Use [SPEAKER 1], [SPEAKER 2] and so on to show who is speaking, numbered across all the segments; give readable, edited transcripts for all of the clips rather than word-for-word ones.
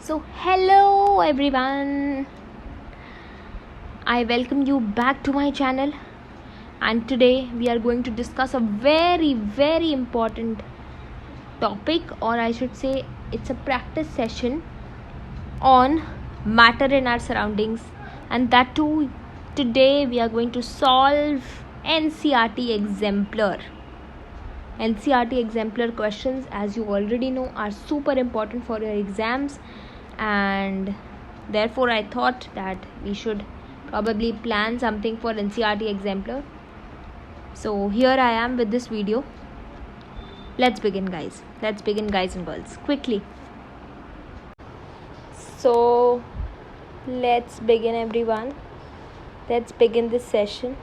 [SPEAKER 1] So, hello everyone. I welcome you back to my channel, and today we are going to discuss a very important topic, or I should say, it's a practice session on matter in our surroundings, and that too today we are going to solve NCERT exemplar. NCERT exemplar questions, as you already know, are super important for your exams, and therefore I thought that we should probably plan something for NCERT exemplar. So here I am with this video. Let's begin, guys and girls, quickly. So let's begin, everyone. Let's begin this session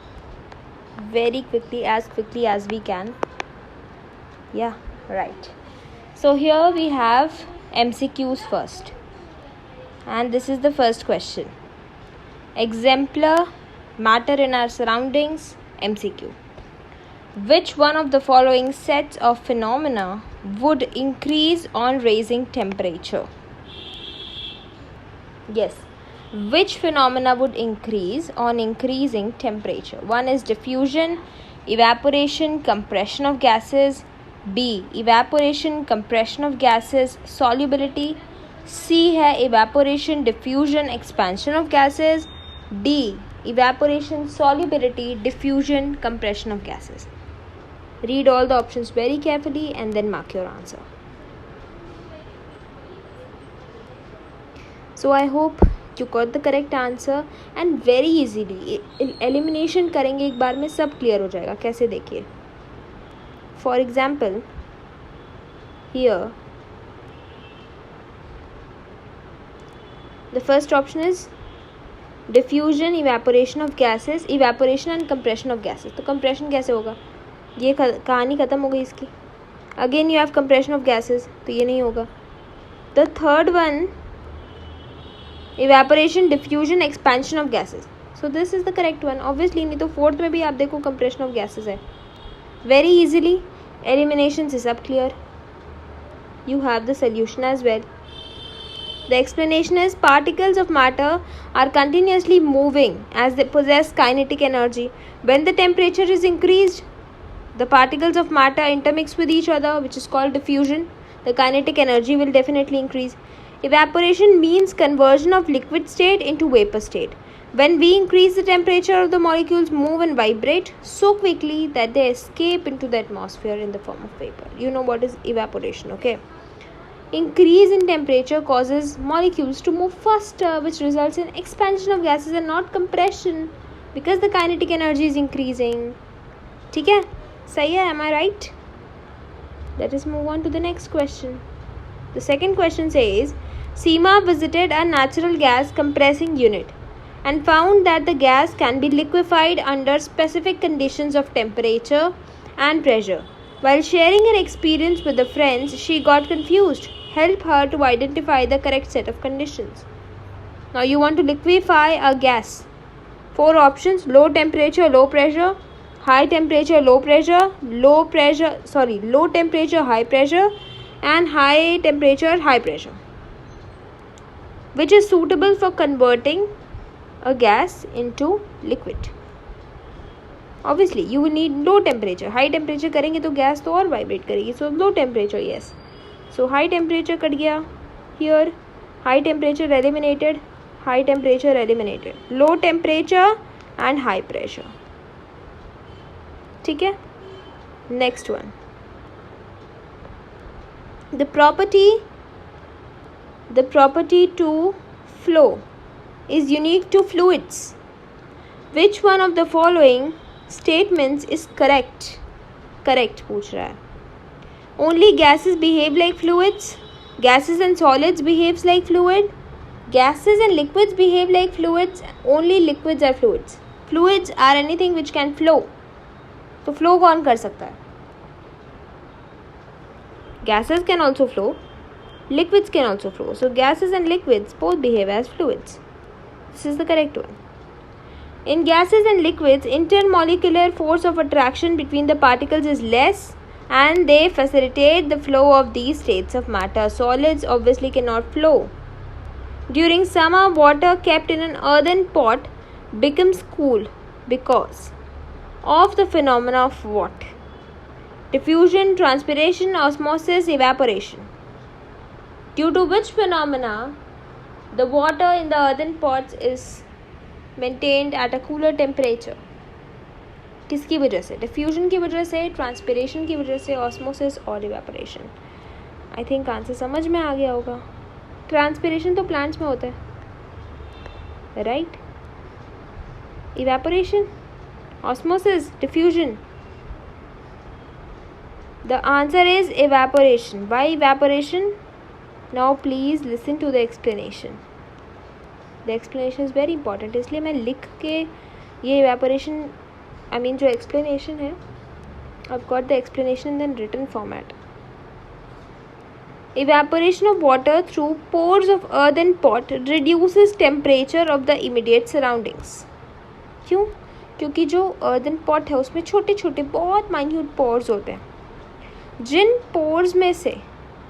[SPEAKER 1] very quickly as we can. Yeah, right. So here we have MCQs first, and this is the first question. Exemplar, matter in our surroundings, MCQ. Which one of the following sets of phenomena would increase on raising temperature? Yes, which phenomena would increase on increasing temperature? One is diffusion, evaporation, compression of gases. B, evaporation, compression of gases, solubility. C है evaporation, diffusion, expansion of gases. D, evaporation, solubility, diffusion, compression of gases. Read all the options very carefully and then mark your answer. So I hope you got the correct answer, and very easily elimination करेंगे एक बार में सब clear हो जाएगा. कैसे देखिए. For example, here the first option is diffusion, evaporation of gases, evaporation and compression of gases. तो compression कैसे होगा? ये कहानी ख़त्म हो गई इसकी. Again you have compression of gases, तो ये नहीं होगा. The third one, evaporation, diffusion, expansion of gases. So this is the correct one. Obviously नहीं तो fourth में भी आप देखो compression of gases है. Very easily elimination से सब clear. You have the solution as well. The explanation is particles of matter are continuously moving as they possess kinetic energy. When the temperature is increased, the particles of matter intermix with each other, which is called diffusion. The kinetic energy will definitely increase. Evaporation means conversion of liquid state into vapor state. When we increase the temperature of the molecules move and vibrate so quickly that they escape into the atmosphere in the form of vapor. You know what is evaporation, okay? Increase in temperature causes molecules to move faster, which results in expansion of gases and not compression, because the kinetic energy is increasing. ठीक है? सही है? Am I right? Let us move on to the next question. The second question says, Seema visited a natural gas compressing unit and found that the gas can be liquefied under specific conditions of temperature and pressure. While sharing her experience with the friends, she got confused. Help her to identify the correct set of conditions. Now you want to liquefy a gas. 4 options: low temperature, low pressure, high temperature, low pressure, low temperature, high pressure, and high temperature, high pressure. Which is suitable for converting a gas into liquid? Obviously you will need low temperature. High temperature करेंगे तो gas तो और vibrate करेगी. So low temperature, yes. So high temperature cut गया. Here high temperature eliminated, high temperature eliminated, low temperature and high pressure. ठीक है? Next one. The property to flow is unique to fluids. Which one of the following statements is correct पूछ रहा है. Only gases behave like fluids. Gases and solids behaves like fluid. Gases and liquids behave like fluids. Only liquids are fluids. Fluids are anything which can flow. तो flow कौन कर सकता है? Gases can also flow. Liquids can also flow. So gases and liquids both behave as fluids. This is the correct one. In gases and liquids, intermolecular force of attraction between the particles is less and they facilitate the flow of these states of matter. Solids obviously cannot flow. During summer, water kept in an earthen pot becomes cool because of the phenomena of what? Diffusion, transpiration, osmosis, evaporation. Due to which phenomena the water in the earthen pots is maintained at a cooler temperature? किसकी वजह से? Diffusion की वजह से, transpiration की वजह से, osmosis और इवेपोरेशन. आई थिंक आंसर समझ में आ गया होगा. ट्रांसपिरेशन तो प्लांट्स में होता है, right? Evaporation, osmosis, diffusion. The answer is evaporation. Why evaporation? Now please listen to the explanation. The explanation is very important. इसलिए मैं लिख के ये evaporation, I mean जो explanation है, I've got the explanation in written format. Evaporation of water through pores of earthen pot reduces temperature of the immediate surroundings. क्यों? क्योंकि जो earthen pot है उसमें छोटे छोटे बहुत minute pores होते हैं. जिन pores में से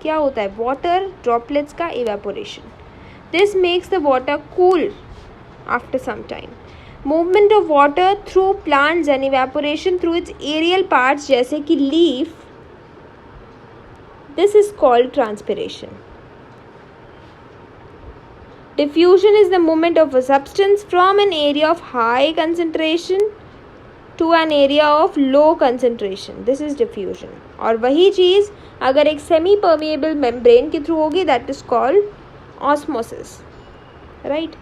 [SPEAKER 1] क्या होता है? water droplets का evaporation. This makes the water cool after some time. Movement of water through plants and evaporation through its aerial parts जैसे कि leaf, this is called transpiration. Diffusion is the movement of a substance from an area of high concentration to an area of low concentration. This is diffusion. और वही चीज़ अगर एक semi permeable membrane के through होगी, that is called osmosis, right?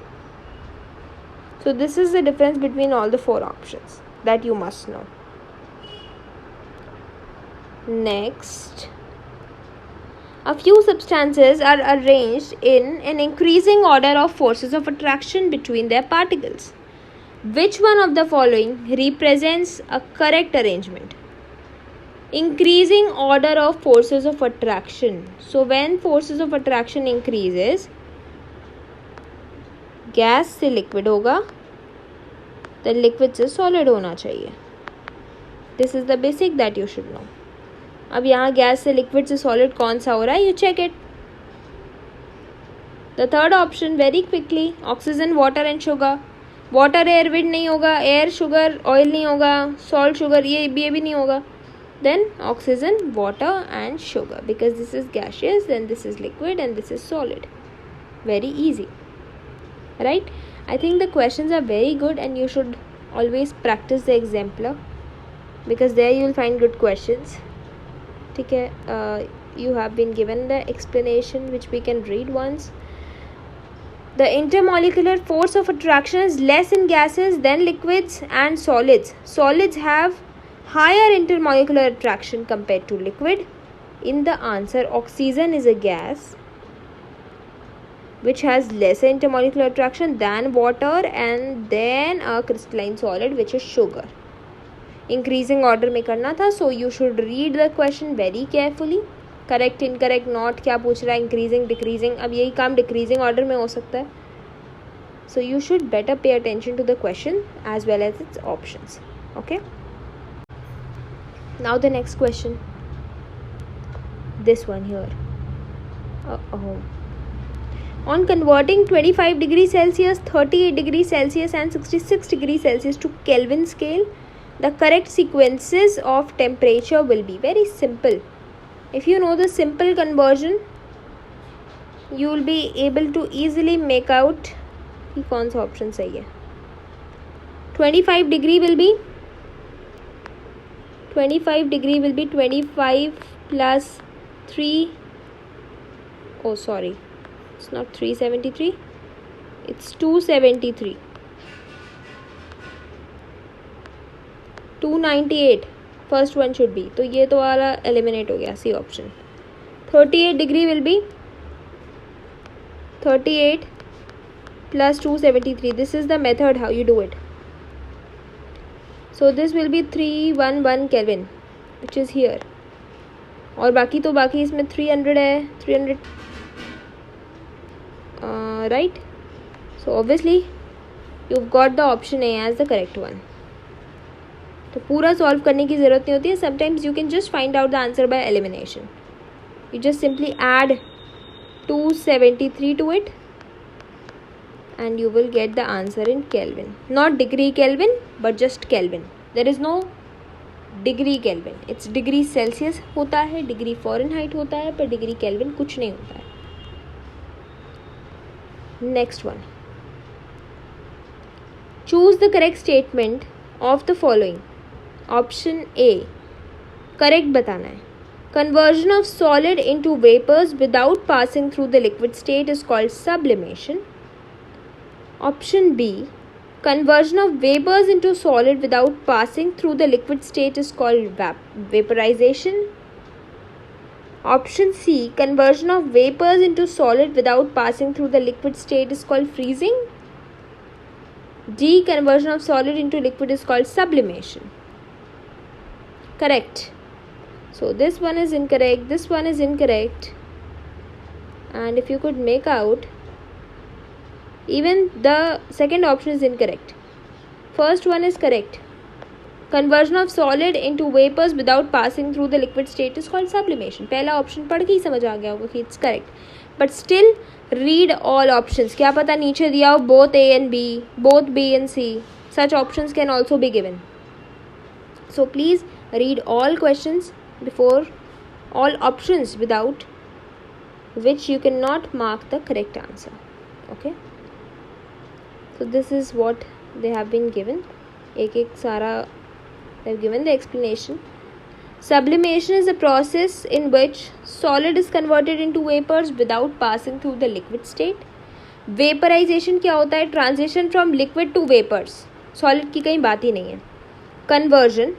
[SPEAKER 1] So this is the difference between all the four options that you must know. Next, a few substances are arranged in an increasing order of forces of attraction between their particles. Which one of the following represents a correct arrangement? Increasing order of forces of attraction. So when forces of attraction increases, gas से liquid होगा, तो liquid से solid होना चाहिए. This is the basic that you should no. अब यहाँ gas से liquid से सॉलिड कौन सा हो रहा है? You check it. The third option very quickly, oxygen, water and sugar. Water air wind नहीं होगा, एयर शुगर ऑयल नहीं होगा, सॉल्ट शुगर ये भी नहीं होगा. Then oxygen, water and sugar, because this is gaseous, then this is liquid and this is solid. Very easy, right? I think the questions are very good and you should always practice the exemplar because there you will find good questions. ठीक है, you have been given the explanation which we can read once. The intermolecular force of attraction is less in gases than liquids and solids. Solids have higher intermolecular attraction compared to liquid. In the answer, oxygen is a gas which has lesser intermolecular attraction than water and then a crystalline solid which is sugar. Increasing order में करना था, so you should read the question very carefully. Correct, incorrect, not क्या पूछ रहा है, increasing, decreasing. अब यही काम decreasing order में हो सकता है. So you should better pay attention to the question as well as its options. Okay. Now the next question. This one here. On converting 25 degrees Celsius, 38 degrees Celsius and 66 degrees Celsius to Kelvin scale, the correct sequences of temperature will be very simple. If you know the simple conversion, you will be able to easily make out कि कौन सा option सही है. 25 degree will be 25 plus 3. Oh, sorry. It's not 373, it's 273. 298 first one should be. तो ये तो वाला eliminate हो गया, C option. 38 degree will be 38 plus 273. This is the method how you do it. So this will be 311 Kelvin which is here. और बाकी तो बाकी इसमें 300 है, 300 right? So obviously you've got the option A as the correct one. तो पूरा solve करने की ज़रूरत नहीं होती है. Sometimes you can just find out the answer by elimination. You just simply add 273 to it and you will get the answer in Kelvin. Not degree Kelvin, but just Kelvin. There is no degree Kelvin. It's degree Celsius होता है, degree Fahrenheit होता है, पर degree Kelvin कुछ नहीं होता है. Next one. Choose the correct statement of the following. Option A. Correct बताना है. Conversion of solid into vapors without passing through the liquid state is called sublimation. Option B. Conversion of vapors into solid without passing through the liquid state is called vaporization. Option C. Conversion of vapors into solid without passing through the liquid state is called freezing. D. Conversion of solid into liquid is called sublimation. Correct. So this one is incorrect, this one is incorrect, and if you could make out, even the second option is incorrect. First one is correct. Conversion of solid into vapors without passing through the liquid state is called sublimation. पहला option पढ़ के ही समझ आ गया होगा कि it's correct, but still read all options. क्या पता नीचे दिया हो both A and B, both B and C. Such options can also be given. So please read all questions before all options, without which you cannot mark the correct answer. Okay, so this is what they have been given. एक सारा they have given the explanation. Sublimation is a process in which solid is converted into vapors without passing through the liquid state. Vaporization क्या होता है? Transition from liquid to vapors. Solid की कहीं बात ही नहीं है. Conversion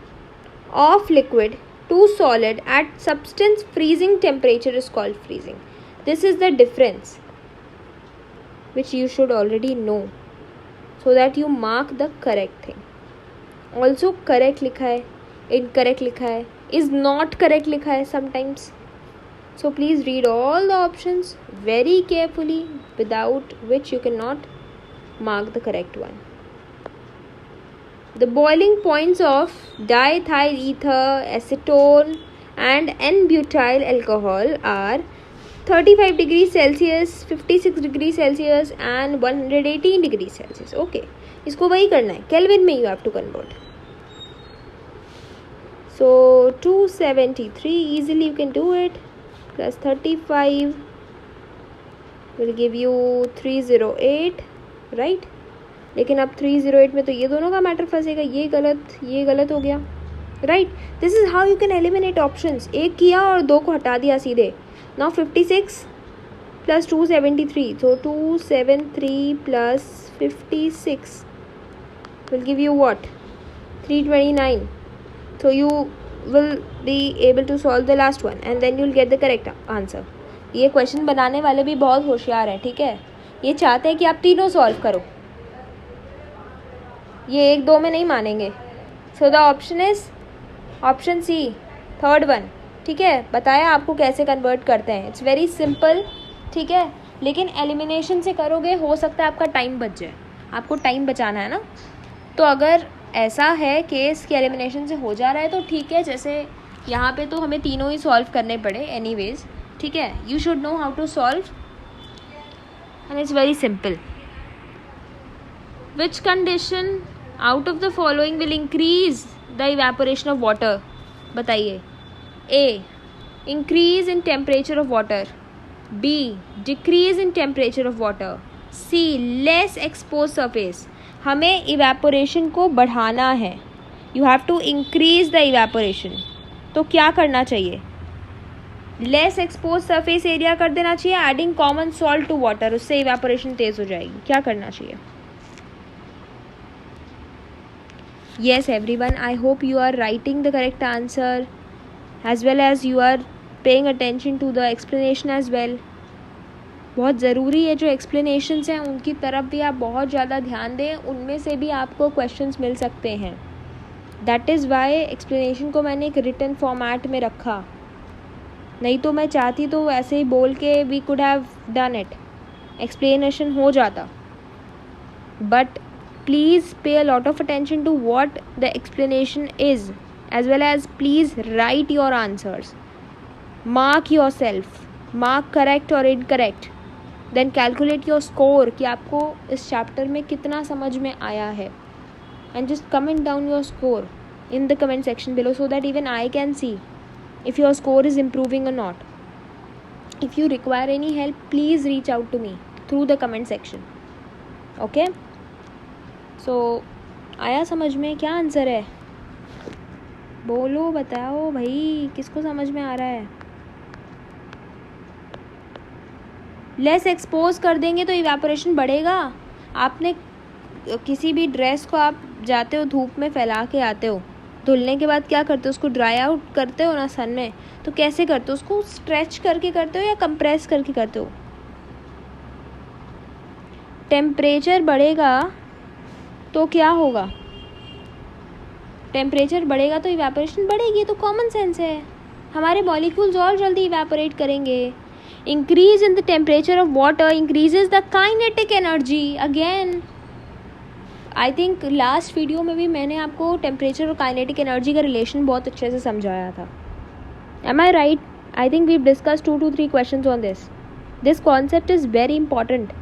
[SPEAKER 1] of liquid to solid at substance freezing temperature is called freezing. This is the difference which you should already know, so that you mark the correct thing. Also correct लिखा है, incorrect लिखा है, is not correct लिखा है sometimes. So please read all the options very carefully, without which you cannot mark the correct one. The boiling points of diethyl ether, acetone and N-butyl alcohol are 35 degrees Celsius, 56 degrees Celsius and 118 degrees Celsius. Okay, इसको वही करना है. Kelvin में you have to convert. So 273 easily you can do it. Plus 35 will give you 308, right? लेकिन अब 308 में तो ये दोनों का मैटर फंसेगा. ये गलत हो गया, right. This is how you can eliminate options. एक किया और दो को हटा दिया सीधे. Now 56 plus 273, so 273 plus 56 will give you what? 329. So you will be able to solve the last one and then you'll get the correct answer. ये question बनाने वाले भी बहुत होशियार हैं, ठीक है. ये चाहते हैं कि आप तीनों सॉल्व करो, ये एक दो में नहीं मानेंगे. So the option is option C, third one. ठीक है, बताया आपको कैसे कन्वर्ट करते हैं. इट्स वेरी सिंपल, ठीक है. लेकिन एलिमिनेशन से करोगे, हो सकता है आपका टाइम बच जाए. आपको टाइम बचाना है ना. तो अगर ऐसा है केस कि एलिमिनेशन से हो जा रहा है तो ठीक है. जैसे यहाँ पे तो हमें तीनों ही सॉल्व करने पड़े एनीवेज, ठीक है. You should know how to solve and it's very simple. Which condition out of the following will increase the evaporation of water? बताइए. A, increase in temperature of water. B, decrease in temperature of water. C, less exposed surface. हमें evaporation को बढ़ाना है. You have to increase the evaporation. तो क्या करना चाहिए? Less exposed surface area कर देना चाहिए. Adding common salt to water, उससे इवेपोरेशन तेज हो जाएगी. क्या करना चाहिए? Yes everyone, I hope you are writing the correct answer as well as you are paying attention to the explanation as well. बहुत ज़रूरी है जो explanations हैं उनकी तरफ भी आप बहुत ज़्यादा ध्यान दें. उनमें से भी आपको questions मिल सकते हैं. That is why explanation को मैंने एक written format में रखा. नहीं तो मैं चाहती तो ऐसे ही बोल के we could have done it, explanation हो जाता. But please pay a lot of attention to what the explanation is, as well as please write your answers. Mark yourself. Mark correct or incorrect. Then calculate your score कि आपको इस chapter में कितना समझ में आया है, and just comment down your score in the comment section below so that even I can see if your score is improving or not. If you require any help, please reach out to me through the comment section. Okay? So आया समझ में? क्या answer है? बोलो, बताओ भाई, किसको समझ में आ रहा है? लेस एक्सपोज कर देंगे तो इवेपोरेशन बढ़ेगा. आपने किसी भी ड्रेस को आप जाते हो धूप में फैला के आते हो, धुलने के बाद क्या करते हो? उसको ड्राई आउट करते हो ना सन में, तो कैसे करते हो? उसको स्ट्रेच करके करते हो या कंप्रेस करके करते हो? टेम्परेचर बढ़ेगा तो क्या होगा? टेम्परेचर बढ़ेगा तो इवेपोरेशन बढ़ेगी. तो कॉमन सेंस है, हमारे मॉलिक्यूल्स और जल्दी इवेपोरेट करेंगे. Increase in the temperature of water increases the kinetic energy. Again I think last video में भी मैंने आपको टेम्परेचर और काइनेटिक एनर्जी का रिलेशन बहुत अच्छे से समझाया था. Am I right? I think we discuss 2 to 3 questions on this. This concept is very important.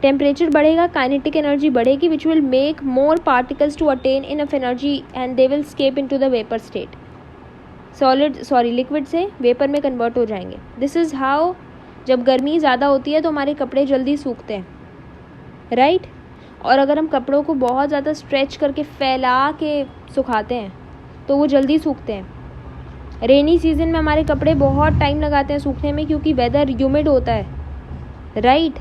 [SPEAKER 1] Temperature बढ़ेगा, काइनेटिक एनर्जी बढ़ेगी, which will make more particles to attain enough energy and they will escape in to the vapour state. Liquid से vapour में convert हो जाएंगे. This is how. जब गर्मी ज़्यादा होती है तो हमारे कपड़े जल्दी सूखते हैं, राइट? और अगर हम कपड़ों को बहुत ज़्यादा स्ट्रेच करके फैला के सुखाते हैं तो वो जल्दी सूखते हैं. रेनी सीजन में हमारे कपड़े बहुत टाइम लगाते हैं सूखने में क्योंकि वेदर ह्यूमिड होता है, राइट?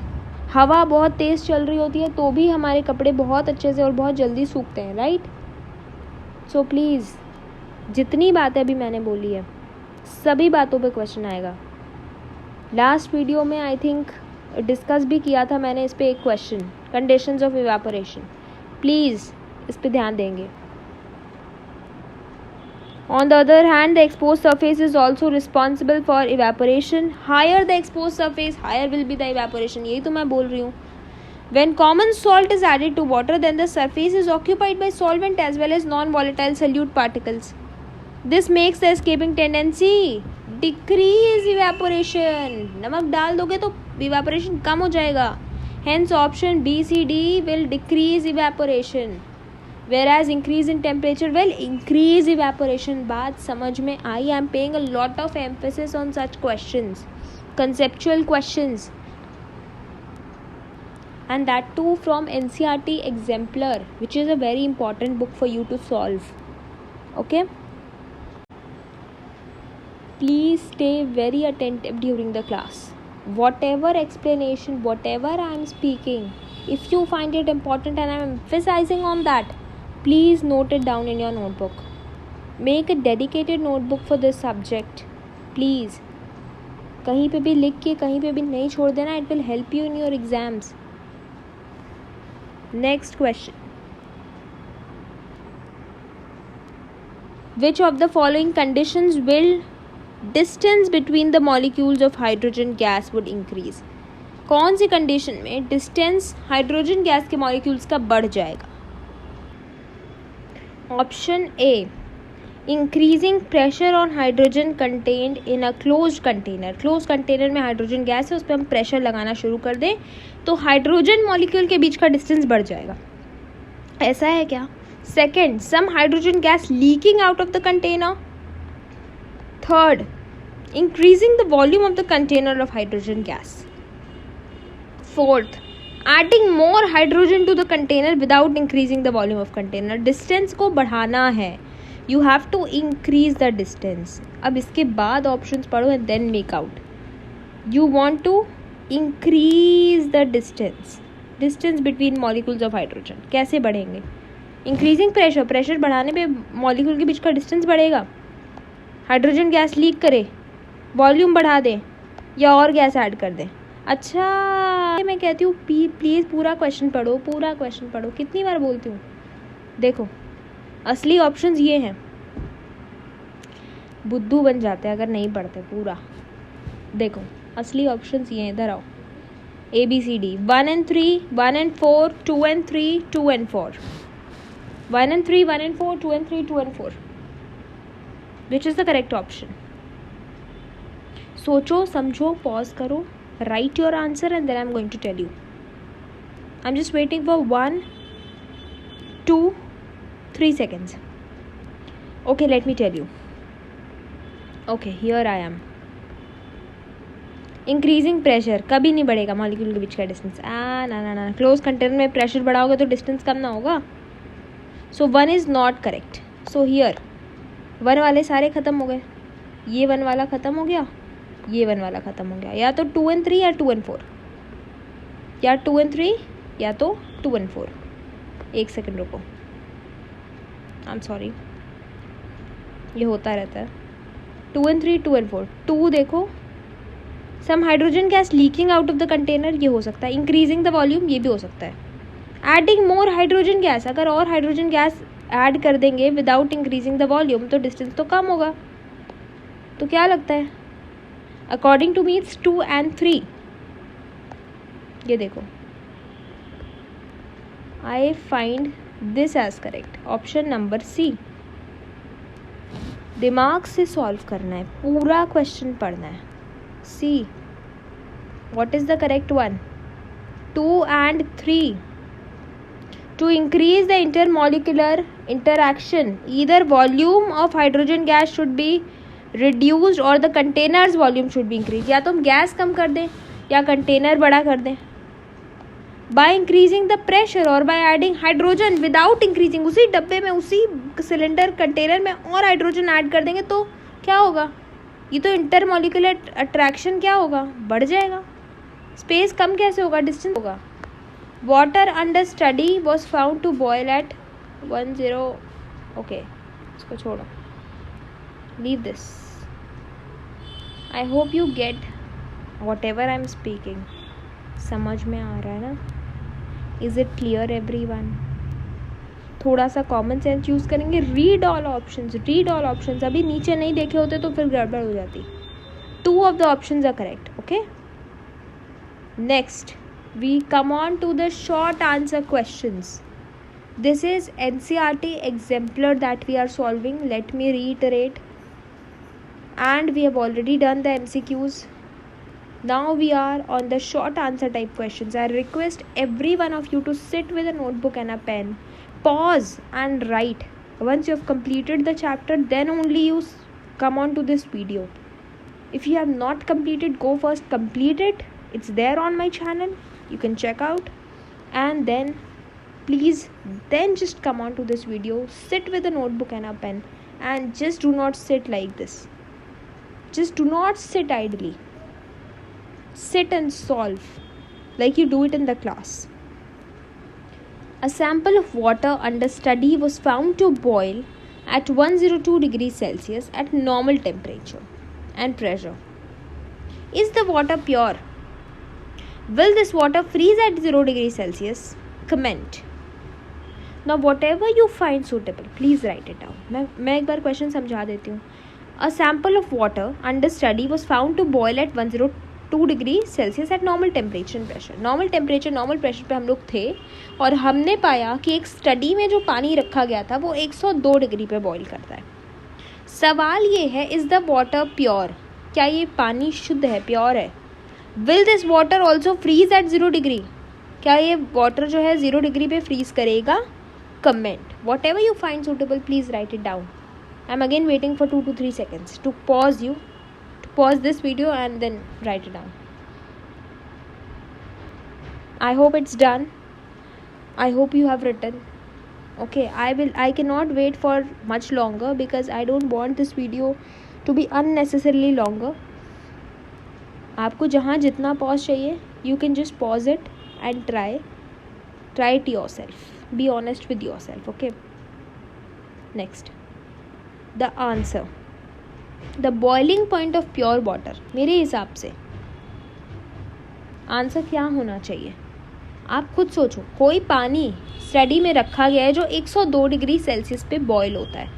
[SPEAKER 1] हवा बहुत तेज़ चल रही होती है तो भी हमारे कपड़े बहुत अच्छे से और बहुत जल्दी सूखते हैं, राइट? सो प्लीज़, जितनी बातें अभी मैंने बोली है सभी बातों पे क्वेश्चन आएगा. लास्ट वीडियो में आई थिंक डिस्कस भी किया था मैंने इस पे एक question, conditions of evaporation. Please इस पे ध्यान देंगे. On the other hand, the exposed surface is also responsible for evaporation. Higher the exposed surface, higher will be the evaporation. यही तो मैं बोल रही हूँ. When common salt is added to water, then the surface is occupied by solvent as well as non-volatile solute particles. This makes the escaping tendency decrease evaporation. नमक डाल दोगे तो evaporation कम हो जाएगा. Hence option B, C, D will decrease evaporation. Whereas increase in temperature will increase evaporation. बात समझ में आई? I am paying a lot of emphasis on such questions, conceptual questions, and that too from NCERT Exemplar, which is a very important book for you to solve. Okay? Please stay very attentive during the class. Whatever explanation, whatever I am speaking, if you find it important and I am emphasizing on that, please note it down in your notebook. Make a dedicated notebook for this subject. Please. कहीं पे भी लिख के कहीं पे भी नहीं छोड़ देना. It will help you in your exams. Next question. Which of the following conditions will distance between the molecules of hydrogen gas would increase? कौन सी कंडीशन में डिस्टेंस हाइड्रोजन गैस के मॉलिक्यूल्स का बढ़ जाएगा? Option A, increasing pressure on hydrogen contained in a closed container. Close container में hydrogen gas है, उस पर हम प्रेशर लगाना शुरू कर दें तो हाइड्रोजन मॉलिक्यूल के बीच का डिस्टेंस बढ़ जाएगा. ऐसा है क्या? Second, some hydrogen gas leaking out of the container. Third, increasing the volume of the container of hydrogen gas. Fourth, adding more hydrogen to the container without increasing the volume of container. Distance को बढ़ाना है, you have to increase the distance. अब इसके बाद options पढ़ो and then make out. You want to increase the distance between molecules of hydrogen. कैसे बढ़ेंगे? Increasing pressure, pressure बढ़ाने पे मॉलिक्यूल के बीच का डिस्टेंस बढ़ेगा. हाइड्रोजन गैस लीक करे, वॉल्यूम बढ़ा दें या और गैस ऐड कर दें. अच्छा, मैं कहती हूँ प्लीज़ पूरा क्वेश्चन पढ़ो, पूरा क्वेश्चन पढ़ो. कितनी बार बोलती हूँ? देखो, असली ऑप्शंस ये हैं. बुद्धू बन जाते हैं अगर नहीं पढ़ते पूरा. देखो, असली ऑप्शंस ये हैं, इधर आओ. ABCD 1 and 3, 1 and 4, 2 and 3, 2 and 4. 1 and 3, 1 and 4, 2 and 3, 2 and 4. Which is the correct option? सोचो, समझो, पॉज करो, write your answer and then I'm going to tell you. I'm just waiting for 1, 2, 3 seconds. Okay, let me tell you. Okay, here I am. Increasing pressure कभी नहीं बढ़ेगा molecule के बीच का distance. ना close container में pressure बढ़ाओगे तो distance कम ना होगा. सो 1 is not correct. So here 1 वाले सारे ख़त्म हो गए. ये 1 वाला ख़त्म हो गया, ये 1 वाला ख़त्म हो गया. या तो 2 and 3 या 2 and 4, या 2 and 3 या तो 2 and 4. एक सेकंड रुको, आई एम सॉरी, ये होता रहता है. 2 and 3, 2 and 4. 2 देखो, some hydrogen gas leaking out of the container, ये हो सकता है. इंक्रीजिंग द वॉल्यूम, ये भी हो सकता है. एडिंग मोर हाइड्रोजन गैस, अगर और हाइड्रोजन गैस ऐड कर देंगे विदाउट इंक्रीजिंग द वॉल्यूम तो डिस्टेंस तो कम होगा. तो क्या लगता है? According to me it's 2 and 3. ये देखो, I find this as correct. Option number C. दिमाग से सॉल्व करना है, पूरा क्वेश्चन पढ़ना है. C, what is the correct one? 2 and 3. To increase the intermolecular interaction, either volume of hydrogen gas should be reduced or the container's volume should be increased. या तो हम गैस कम कर दें या कंटेनर बड़ा कर दें. By increasing the pressure or by adding hydrogen without increasing, उसी डब्बे में, उसी सिलेंडर कंटेनर में और हाइड्रोजन ऐड कर देंगे तो क्या होगा? ये तो इंटरमोलिकुलर अट्रैक्शन क्या होगा? बढ़ जाएगा. स्पेस कम कैसे होगा? डिस्टेंस होगा. Water under study was found to boil at 10. Okay, इसको छोड़ो, leave this. I hope you get whatever I am speaking. समझ में आ रहा है ना? Is it clear everyone? थोड़ा सा कॉमन सेंस यूज़ करेंगे. Read all options, read all options. अभी नीचे नहीं देखे होते तो फिर गड़बड़ हो जाती. 2 of the options are correct. Okay, next we come on to the short answer questions. This is NCERT exemplar that we are solving. Let me reiterate, and we have already done the MCQs. Now we are on the short answer type questions. I request every one of you to sit with a notebook and a pen, pause and write. Once you have completed the chapter, then only you come on to this video. If you have not completed, go first complete it. It's there on my channel, you can check out, and then please then just come on to this video, sit with a notebook and a pen, and just do not sit like this. Just do not sit idly. Sit and solve like you do it in the class. A sample of water under study was found to boil at 102 degrees Celsius at normal temperature and pressure. Is the water pure? Will this water freeze at 0 degrees Celsius? Comment. Now whatever you find suitable, please write it down. मैं एक बार question समझा देती हूँ. A sample of water under study was found to boil at 102 degrees Celsius at normal temperature and pressure. Normal temperature, normal pressure पे हम लोग थे और हमने पाया कि एक स्टडी में जो पानी रखा गया था वो 102 डिग्री पे बॉईल करता है. सवाल ये है, इज़ द वाटर प्योर? क्या ये पानी शुद्ध है, प्योर है? Will this water also freeze at 0 degree? क्या ये वाटर जो है 0 डिग्री पे फ्रीज करेगा? Comment. What ever you find suitable, please right it down. I am again waiting for 2 to 3 seconds to pause you, to pause this video and then write it down. I hope it's done. I hope you have written. Okay, I cannot wait for much longer because I don't want this video to be unnecessarily longer. आपको जहाँ जितना pause चाहिए, you can just pause it and try it yourself. Be honest with yourself. Okay, next, the answer. The boiling point of pure water, मेरे हिसाब से answer क्या होना चाहिए? आप खुद सोचो. कोई पानी स्टडी में रखा गया है जो 102 डिग्री सेल्सियस पे बॉयल होता है,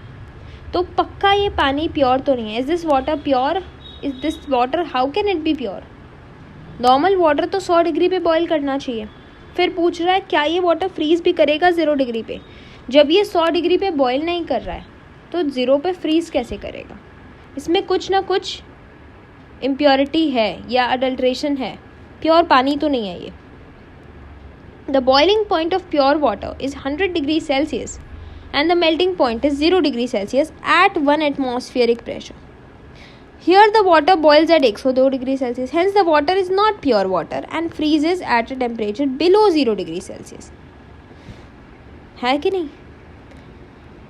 [SPEAKER 1] तो पक्का ये पानी प्योर तो नहीं है. Is this water pure? Is this water, how can it be pure? Normal water तो 100 डिग्री पे बॉयल करना चाहिए. फिर पूछ रहा है क्या ये वाटर फ्रीज भी करेगा 0 डिग्री पे? जब ये 100 डिग्री पे बॉयल नहीं कर रहा है तो 0 पे फ्रीज कैसे करेगा? इसमें कुछ ना कुछ इम्प्योरिटी है या अडल्ट्रेशन है. प्योर पानी तो नहीं है ये. The boiling point of pure water is 100 degrees Celsius and the melting point is 0 degrees Celsius at 1 atmospheric pressure. Here the water boils at 102 degrees Celsius. Hence the water is not pure water and freezes at a temperature below 0 degrees Celsius. है कि नहीं?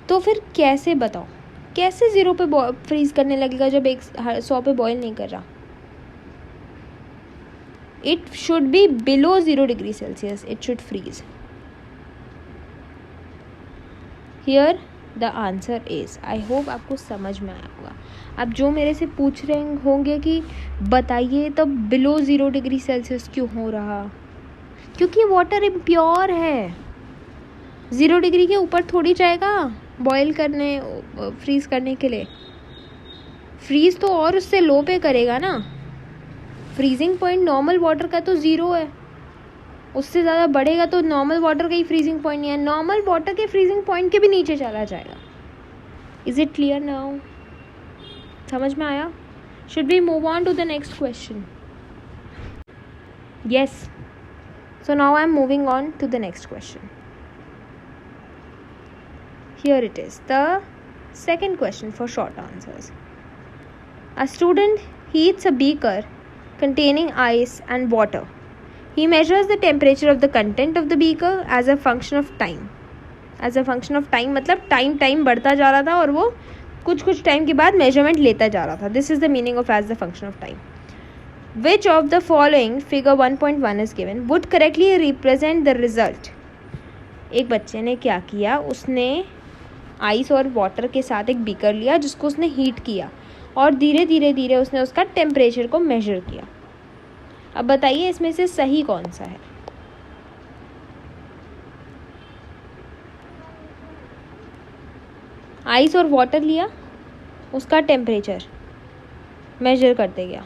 [SPEAKER 1] तो फिर कैसे बताओ, कैसे 0 पे freeze करने लगेगा जब 100 पे बॉयल नहीं कर रहा? It should be below 0 degrees Celsius. It should freeze. Here the answer is. I hope आपको समझ में आया होगा. अब जो मेरे से पूछ रहे होंगे कि बताइए तब बिलो 0 डिग्री सेल्सियस क्यों हो रहा, क्योंकि वाटर इम्प्योर है. 0 डिग्री के ऊपर थोड़ी जाएगा बॉयल करने, फ्रीज़ करने के लिए. फ्रीज़ तो और उससे लो पे करेगा ना. फ्रीजिंग पॉइंट नॉर्मल वाटर का तो 0 है, उससे ज़्यादा बढ़ेगा तो नॉर्मल वाटर का ही फ्रीजिंग पॉइंट नहीं है. नॉर्मल वाटर के फ्रीजिंग पॉइंट के भी नीचे चला जाएगा. Is it clear now? समझ में आया? Should we move on to the next question? Yes. So now I am moving on to the next question. Here it is the second question for short answers. A student heats a beaker containing ice and water. He measures the temperature of the content of the beaker as a function of time. As a function of time मतलब time बढ़ता जा रहा था और वो कुछ time के बाद मेजरमेंट लेता जा रहा था. This is the meaning of as the function of time. Which of the following figure 1.1 is given would correctly represent the result? एक बच्चे ने क्या किया, उसने आइस और वाटर के साथ एक बीकर लिया जिसको उसने हीट किया और धीरे धीरे उसने उसका टेम्परेचर को मेजर किया. अब बताइए इसमें से सही कौन सा है? आइस और वाटर लिया, उसका टेम्परेचर मेजर करते गया.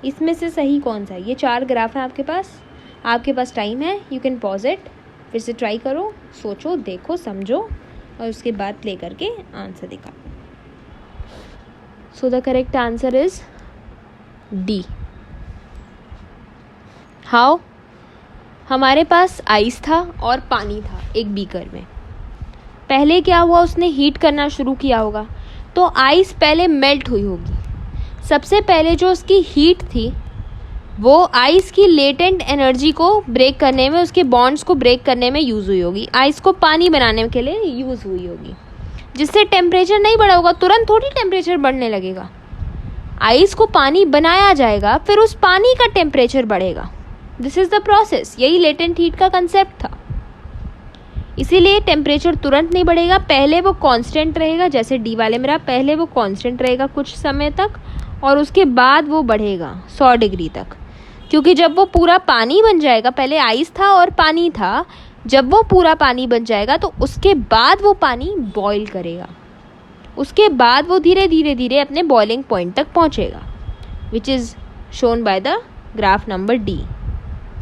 [SPEAKER 1] इसमें से सही कौन सा है? ये 4 ग्राफ हैं आपके पास टाइम है. यू कैन पॉज इट, फिर से ट्राई करो, सोचो, देखो, समझो और उसके बाद प्ले करके आंसर दिखाओ. So the correct answer is D. How? हमारे पास आइस था और पानी था एक बीकर में. पहले क्या हुआ, उसने हीट करना शुरू किया होगा तो आइस पहले मेल्ट हुई होगी. सबसे पहले जो उसकी हीट थी वो आइस की लेटेंट एनर्जी को ब्रेक करने में, उसके बॉन्ड्स को ब्रेक करने में यूज़ हुई होगी. आइस को पानी बनाने के लिए यूज़ हुई होगी, जिससे टेम्परेचर नहीं बढ़ा होगा. तुरंत थोड़ी टेम्परेचर बढ़ने लगेगा. आइस को पानी बनाया जाएगा, फिर उस पानी का टेम्परेचर बढ़ेगा. This is the process. यही लेटेंट हीट का कंसेप्ट था. इसीलिए टेम्परेचर तुरंत नहीं बढ़ेगा, पहले वो कांस्टेंट रहेगा. जैसे डी वाले में रहा, पहले वो कांस्टेंट रहेगा कुछ समय तक और उसके बाद वो बढ़ेगा 100 डिग्री तक. क्योंकि जब वो पूरा पानी बन जाएगा, पहले आइस था और पानी था, जब वो पूरा पानी बन जाएगा तो उसके बाद वो पानी बॉईल करेगा. उसके बाद वो धीरे धीरे अपने बॉइलिंग पॉइंट तक पहुंचेगा, which is shown by the graph number D,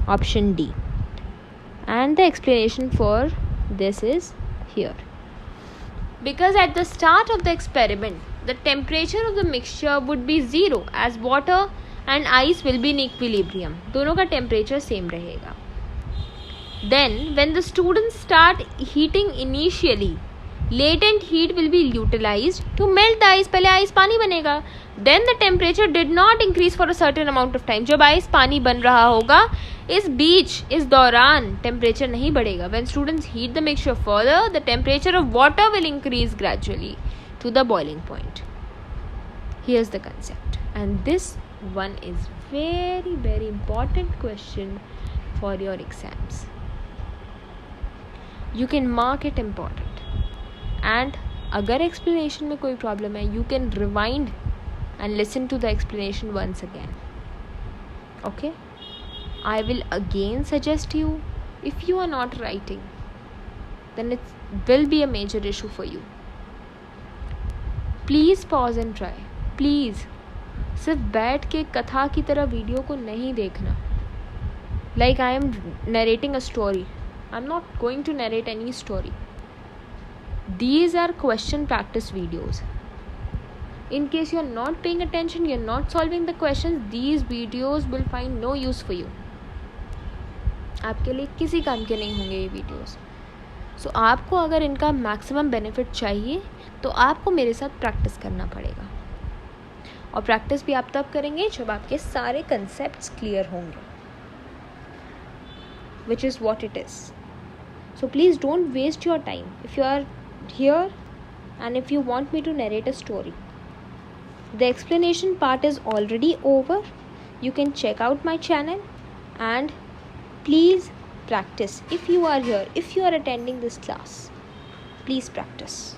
[SPEAKER 1] option D. And the explanation for this is here. Because at the start of the experiment, the temperature of the mixture would be 0 as water and ice will be in equilibrium. दोनों का temperature same रहेगा. Then when the students start heating initially, latent heat will be utilized to melt the ice. पहले ice पानी बनेगा. Then the temperature did not increase for a certain amount of time. जब ice पानी बन रहा होगा, इस दौरान टेम्परेचर नहीं बढ़ेगा. When students heat the mixture further, the temperature of water will increase gradually to the boiling point. Here's the concept. And this one is very, very important question for your exams. You can mark it important. And अगर explanation में कोई problem है, you can rewind and listen to the explanation once again. Okay? I will again suggest you, if you are not writing, then it will be a major issue for you. Please pause and try. Please. सिर्फ बैठ के कथा की तरह video को नहीं देखना. Like I am narrating a story. I am not going to narrate any story. These are question practice videos. In case you are not paying attention, you are not solving the questions, these videos will find no use for you. आपके लिए किसी काम के नहीं होंगे ये videos. सो आपको अगर इनका मैक्सिमम बेनिफिट चाहिए तो आपको मेरे साथ प्रैक्टिस करना पड़ेगा. और प्रैक्टिस भी आप तब करेंगे जब आपके सारे कंसेप्ट्स क्लियर होंगे, which is what it is. So please don't waste your time. If you are here and if you want me to narrate a story, the explanation part is already over. You can check out my channel and please practice. If you are here, if you are attending this class, please practice.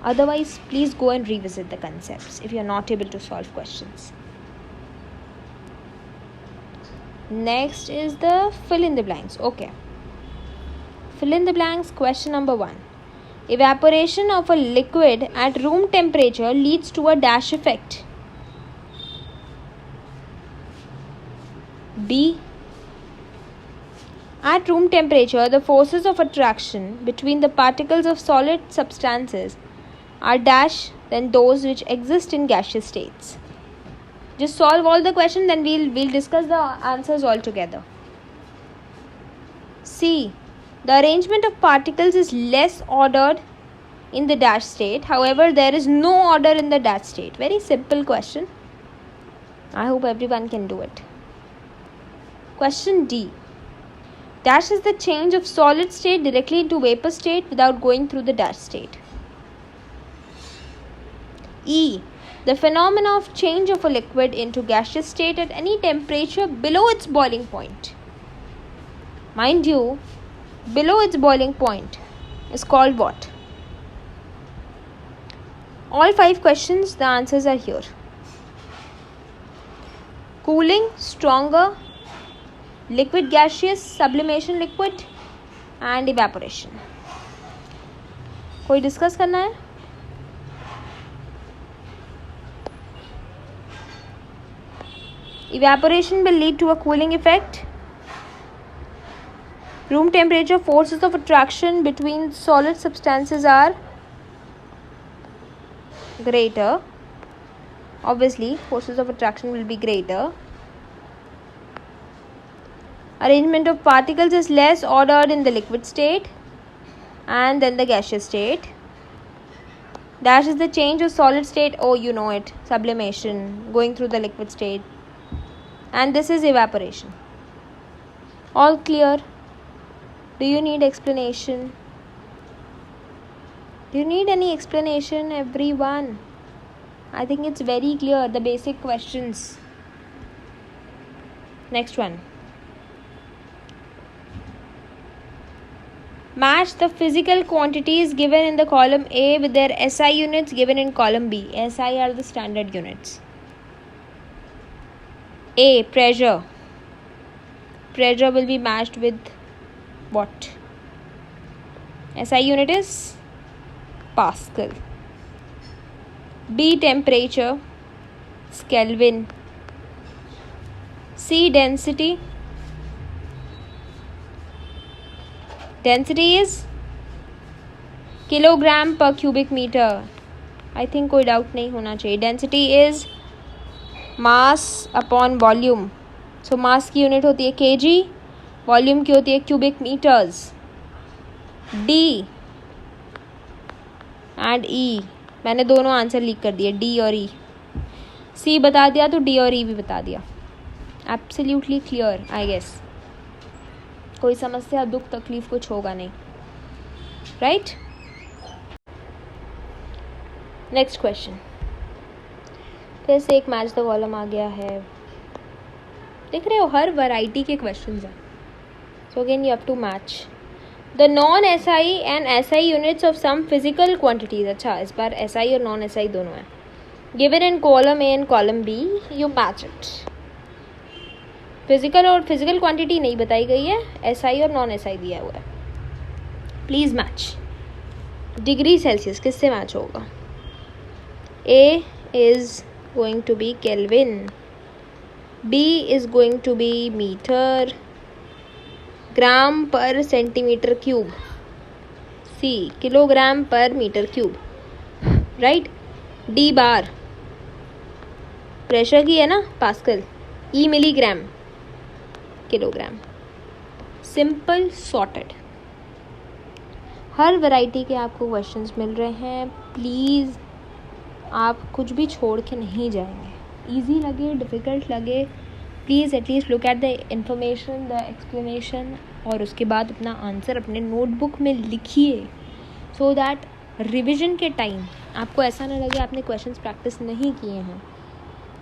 [SPEAKER 1] Otherwise, please go and revisit the concepts if you are not able to solve questions. Next is the fill in the blanks. Okay. Fill in the blanks. Question number 1. Evaporation of a liquid at room temperature leads to a dash effect. B. At room temperature, the forces of attraction between the particles of solid substances are dash than those which exist in gaseous states. Just solve all the questions, then we'll discuss the answers all together. C. The arrangement of particles is less ordered in the dash state. However, there is no order in the dash state. Very simple question. I hope everyone can do it. Question D. Dash is the change of solid state directly into vapor state without going through the dash state. E. The phenomena of change of a liquid into gaseous state at any temperature below its boiling point. Mind you, below its boiling point is called what? All 5 questions, the answers are here. Cooling, stronger, liquid gaseous, sublimation liquid and evaporation. कोई discuss करना है? Evaporation will lead to a cooling effect. Room temperature, forces of attraction between solid substances are greater. Obviously, forces of attraction will be greater. Arrangement of particles is less ordered in the liquid state and then the gaseous state. Dash is the change of solid state. Oh, you know it. Sublimation, going through the liquid state. And this is evaporation. All clear? Do you need explanation? Do you need any explanation, everyone? I think it's very clear, the basic questions. Next one. Match the physical quantities given in the column A with their SI units given in column B. SI are the standard units. A. Pressure. Pressure will be matched with what? SI unit is Pascal. B. Temperature is Kelvin. C. Density. Density is kilogram per cubic meter. I think कोई doubt नहीं होना चाहिए. Density is mass upon volume. So mass की unit होती है kg, volume की होती है cubic metres. D and E, मैंने दोनों आंसर लीक कर दिए, डी और ई. सी बता दिया तो डी और ई भी बता दिया. Absolutely clear I guess. कोई समस्या, दुख, तकलीफ कुछ होगा नहीं. राइट. Next question. फिर से एक मैच द कॉलम आ गया है. देख रहे हो, हर वैरायटी के क्वेश्चंस हैं. So again you have to match the non SI and SI units of some physical quantities. अच्छा, इस बार एसआई और नॉन एसआई दोनों हैं. Given in column A and column B, you match it. Physical और physical quantity नहीं बताई गई है, एसआई और नॉन एसआई दिया हुआ है. Please match. डिग्री सेल्सियस किससे मैच होगा? ए is going to be Kelvin. B is going to be meter. Gram per centimeter cube. C. Kilogram per meter cube. Right? D bar. Pressure की है ना pascal, E milligram kilogram. Simple sorted. हर variety के आपको questions मिल रहे हैं। Please आप कुछ भी छोड़ के नहीं जाएंगे। इजी लगे डिफ़िकल्ट लगे, please at least look at the information, the explanation, और उसके बाद अपना आंसर अपने नोटबुक में लिखिए, सो दैट रिविज़न के टाइम आपको ऐसा ना लगे आपने क्वेश्चंस प्रैक्टिस नहीं किए हैं,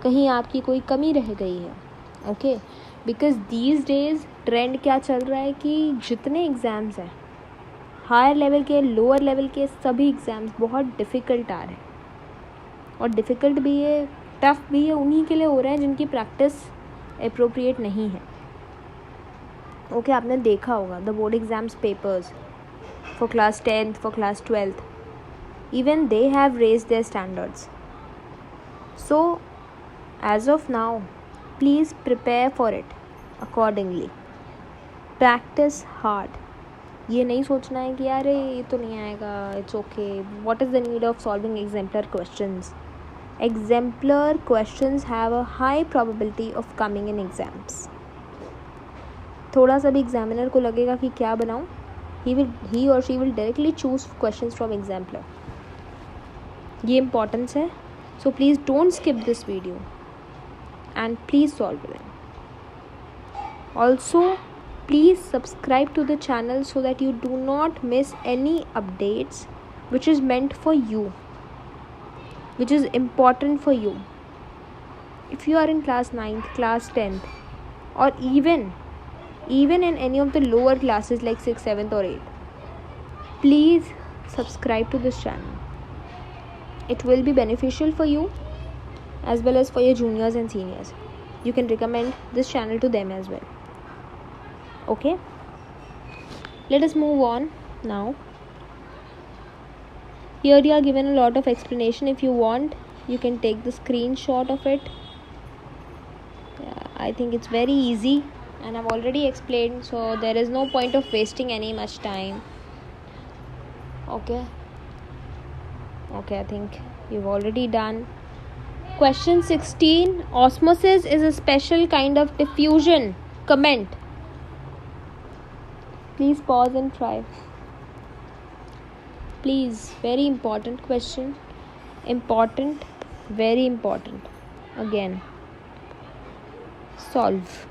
[SPEAKER 1] कहीं आपकी कोई कमी रह गई है। Okay, because these days trend क्या चल रहा है कि जितने एग्ज़ाम्स हैं, हायर लेवल के, लोअर लेवल के, सभी एग्ज़ाम्स बहुत डिफ़िकल्ट आ रहे हैं। और डिफ़िकल्ट भी है, टफ़ भी है, उन्हीं के लिए हो रहे हैं जिनकी प्रैक्टिस एप्रोप्रिएट नहीं है। ओके, आपने देखा होगा the board exams papers for class 10th, for class 12th, even they have raised their standards. So as of now, please prepare for it accordingly. Practice hard. ये नहीं सोचना है कि यार ये तो नहीं आएगा, it's okay, what is the need of solving exemplar questions? Exemplar questions have a high probability of coming in exams. थोड़ा सा भी एग्जामिनर को लगेगा कि क्या बनाऊं, he or she will directly choose questions from exemplar. ये इम्पॉर्टेंस है, so please don't skip this video and please solve them. Also please subscribe to the channel so that you do not miss any updates which is meant for you, which is important for you. If you are in class 9th, class 10th, or even in any of the lower classes like 6th, 7th or 8th, please subscribe to this channel. It will be beneficial for you as well as for your juniors and seniors. You can recommend this channel to them as well. Okay, let us move on now. Here you are given a lot of explanation. If you want, you can take the screenshot of it. I think it's very easy and I've already explained, so there is no point of wasting any much time. Okay, I think you've already done. Question 16. Osmosis is a special kind of diffusion. Comment. Please pause and try. Please, very important question. Important, very important. Again, solve.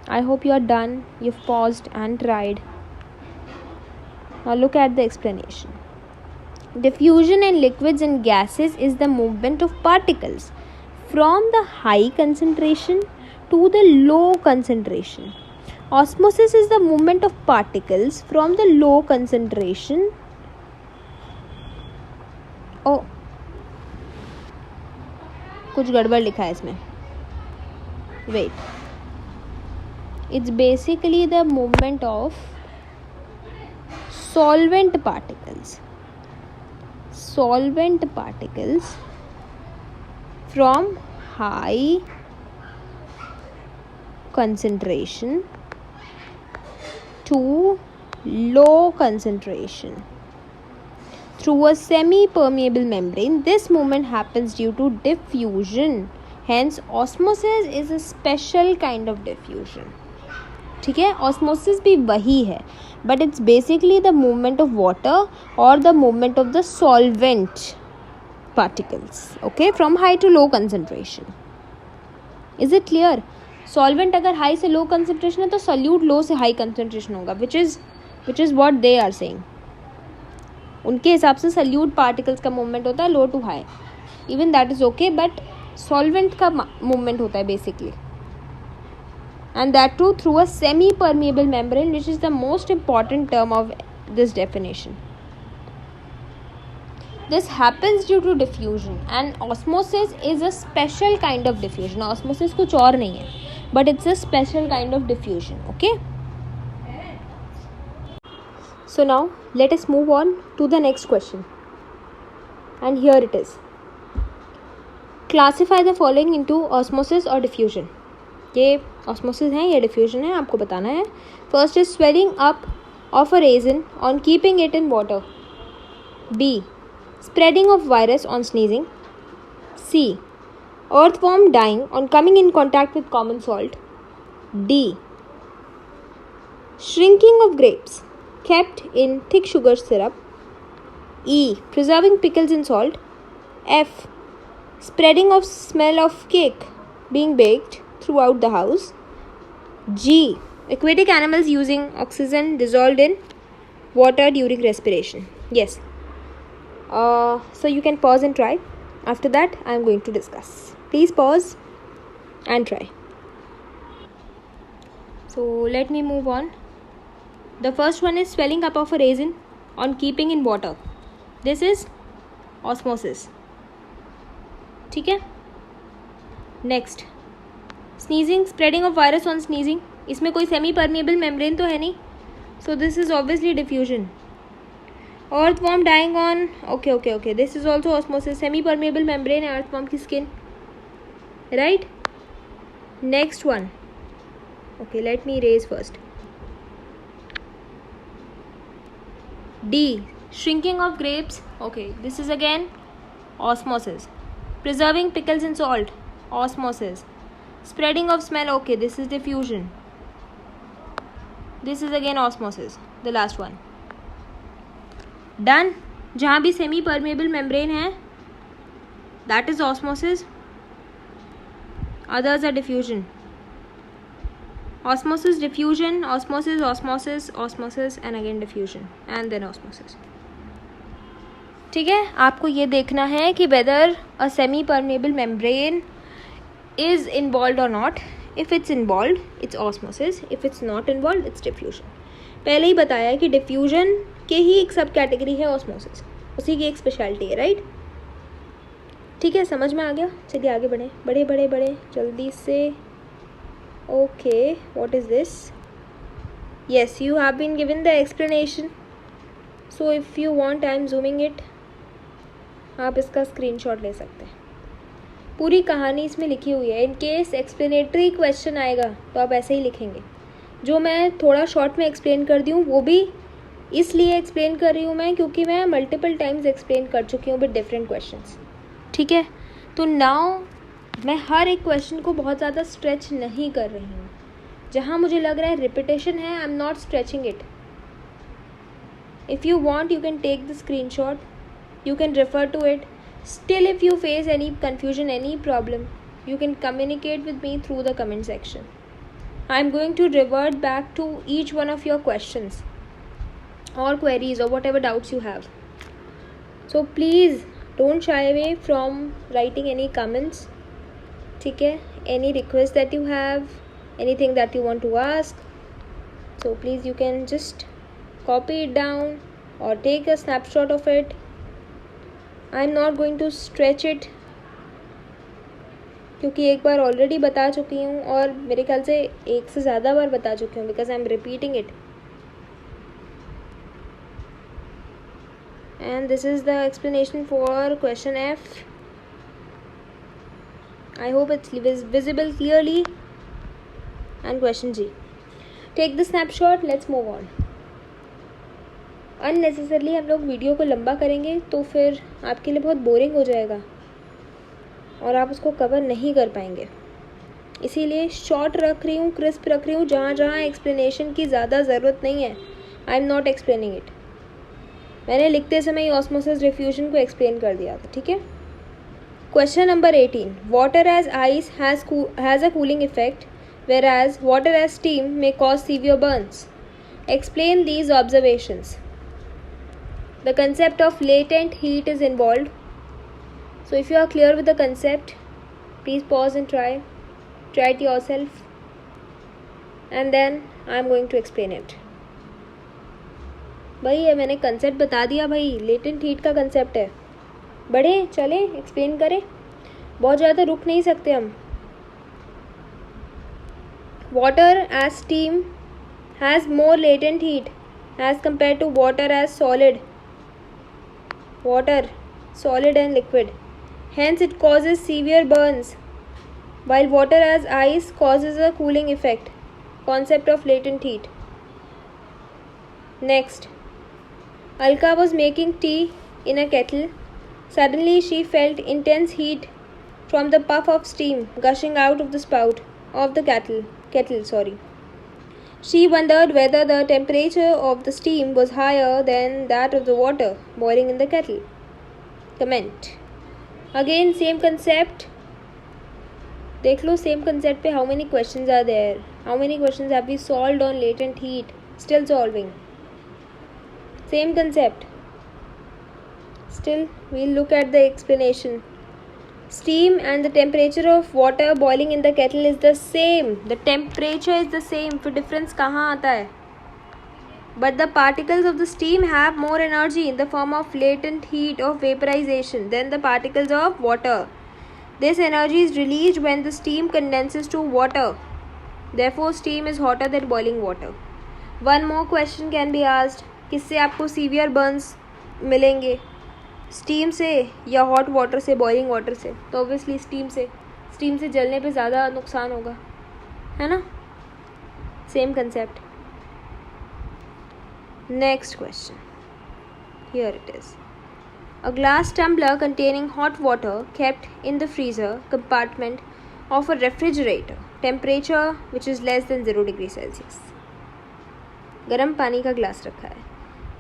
[SPEAKER 1] I hope you are done. You've paused and tried. Now look at the explanation. Diffusion in liquids and gases is the movement of particles from the high concentration to the low concentration. Osmosis is the movement of particles from the low concentration. Oh, कुछ गड़बड़ लिखा है इसमें. Wait. It's basically the movement of solvent particles from high concentration to low concentration through a semi-permeable membrane. This movement happens due to diffusion. Hence, osmosis is a special kind of diffusion. ठीक है, osmosis भी वही है, but it's basically the movement of water और the movement of the solvent particles, okay, from high to low concentration. Is it clear? Solvent अगर high से low concentration है तो सॉल्यूट लो से हाई कंसंट्रेशन होगा, which is what they are saying. उनके हिसाब से सॉल्यूट पार्टिकल्स का मूवमेंट होता है low to high. Even that is okay, but solvent का मूवमेंट होता है basically, and that too through a semi-permeable membrane, which is the most important term of this definition. This happens due to diffusion, and osmosis is a special kind of diffusion. Osmosis कुछ और नहीं है, but it's a special kind of diffusion. Okay. So now let us move on to the next question, and here it is. Classify the following into osmosis or diffusion. ये osmosis है, ये diffusion है, आपको बताना है. First is swelling up of a raisin on keeping it in water. B, spreading of virus on sneezing. C. Earthworm dying on coming in contact with common salt. D. Shrinking of grapes kept in thick sugar syrup. E. Preserving pickles in salt. F. Spreading of smell of cake being baked throughout the house. G. Aquatic animals using oxygen dissolved in water during respiration. Yes. So you can pause and try. After that, I am going to discuss. Please pause and try. So let me move on. The first one is swelling up of a raisin on keeping in water. This is osmosis. ठीक है. Next, sneezing, spreading of virus on sneezing. इसमें कोई semi permeable membrane तो है नहीं. So this is obviously diffusion. Earthworm dying on, okay. This is also osmosis. Semi-permeable membrane है earthworm की skin, right? Next one. Okay, let me erase first. D. Shrinking of grapes. Okay, this is again osmosis. Preserving pickles in salt. Osmosis. Spreading of smell. Okay, this is diffusion. This is again osmosis. The last one. Done. जहाँ भी semi permeable membrane है that is osmosis, others are diffusion. Osmosis, diffusion, osmosis, osmosis, osmosis and again diffusion and then osmosis. ठीक है, आपको ये देखना है कि whether a semi permeable membrane is involve or not. If it's involve it's osmosis, if it's not involve it's diffusion. पहले ही बताया कि डिफ्यूजन के ही एक सब कैटेगरी है ऑस्मोसिस, उसी की एक स्पेशलिटी है, राइट? ठीक है, समझ में आ गया. चलिए आगे बढ़े जल्दी से. Okay, what is this? Yes, you have been given the explanation. So if you want I am zooming it. आप इसका स्क्रीनशॉट ले सकते हैं. पूरी कहानी इसमें लिखी हुई है. इन केस एक्सप्लेनेटरी क्वेश्चन आएगा तो आप ऐसे ही लिखेंगे. जो मैं थोड़ा शॉर्ट में एक्सप्लेन कर दी हूँ वो भी इसलिए एक्सप्लेन कर रही हूँ मैं क्योंकि मैं मल्टीपल टाइम्स एक्सप्लेन कर चुकी हूँ विद डिफरेंट क्वेश्चंस. ठीक है, तो नाउ मैं हर एक क्वेश्चन को बहुत ज़्यादा स्ट्रेच नहीं कर रही हूँ. जहाँ मुझे लग रहा है रिपीटेशन है, I am not stretching it. If you want you can take the screenshot, you can refer to it. Still, if you face any confusion, any problem, you can communicate with me through the comment section. I am going to revert back to each one of your questions or queries or whatever doubts you have. So please don't shy away from writing any comments. ठीक है, any request that you have, anything that you want to ask, so please you can just copy it down or take a snapshot of it. I am not going to stretch it क्योंकि एक बार already बता चुकी हूँ और मेरे ख्याल से एक से ज़्यादा बार बता चुकी हूँ because I am repeating it. And this is the explanation for question F. I hope it's visible clearly. And question G, take the snapshot, let's move on. Unnecessarily हम लोग वीडियो को लंबा करेंगे तो फिर आपके लिए बहुत बोरिंग हो जाएगा और आप उसको कवर नहीं कर पाएंगे. इसीलिए शॉर्ट रख रही हूँ, क्रिस्प रख रही हूँ. जहाँ जहाँ एक्सप्लेनेशन की ज़्यादा ज़रूरत नहीं है, I am not explaining it. मैंने लिखते समय ही ऑस्मोसिस डिफ्यूजन को एक्सप्लेन कर दिया था. ठीक है, question number 18. Water as ice has a cooling effect whereas water as steam may cause severe burns. Explain these observations. The concept of latent heat is involved. So if you are clear with the concept, please pause and try it yourself, and then I am going to explain it. भाई ये मैंने concept बता दिया भाई, latent heat का concept है. बढ़े चले एक्सप्लेन करें, बहुत ज़्यादा रुक नहीं सकते हम. Water as steam has more latent heat as compared to water as solid. Water, solid and liquid. Hence it causes severe burns, while water as ice causes a cooling effect. Concept of latent heat. Next, Alka was making tea in a kettle. Suddenly she felt intense heat from the puff of steam gushing out of the spout of the kettle. She wondered whether the temperature of the steam was higher than that of the water boiling in the kettle. Comment. Again, same concept. देख लो same concept पे how many questions are there? How many questions have we solved on latent heat? Still solving. Same concept. Still, we'll look at the explanation. Steam and the temperature of water boiling in the kettle is the same. The temperature is the same. फिर difference कहाँ आता है? But the particles of the steam have more energy in the form of latent heat of vaporization than the particles of water. This energy is released when the steam condenses to water. Therefore, steam is hotter than boiling water. One more question can be asked. किससे आपको severe burns मिलेंगे? Steam से या hot water से, boiling water से? तो obviously steam से जलने पे ज़्यादा नुकसान होगा, है ना? Same concept. Next question, here it is. A glass tumbler containing hot water kept in the freezer compartment of a refrigerator, temperature which is less than 0 degree Celsius. गर्म पानी का ग्लास रखा है.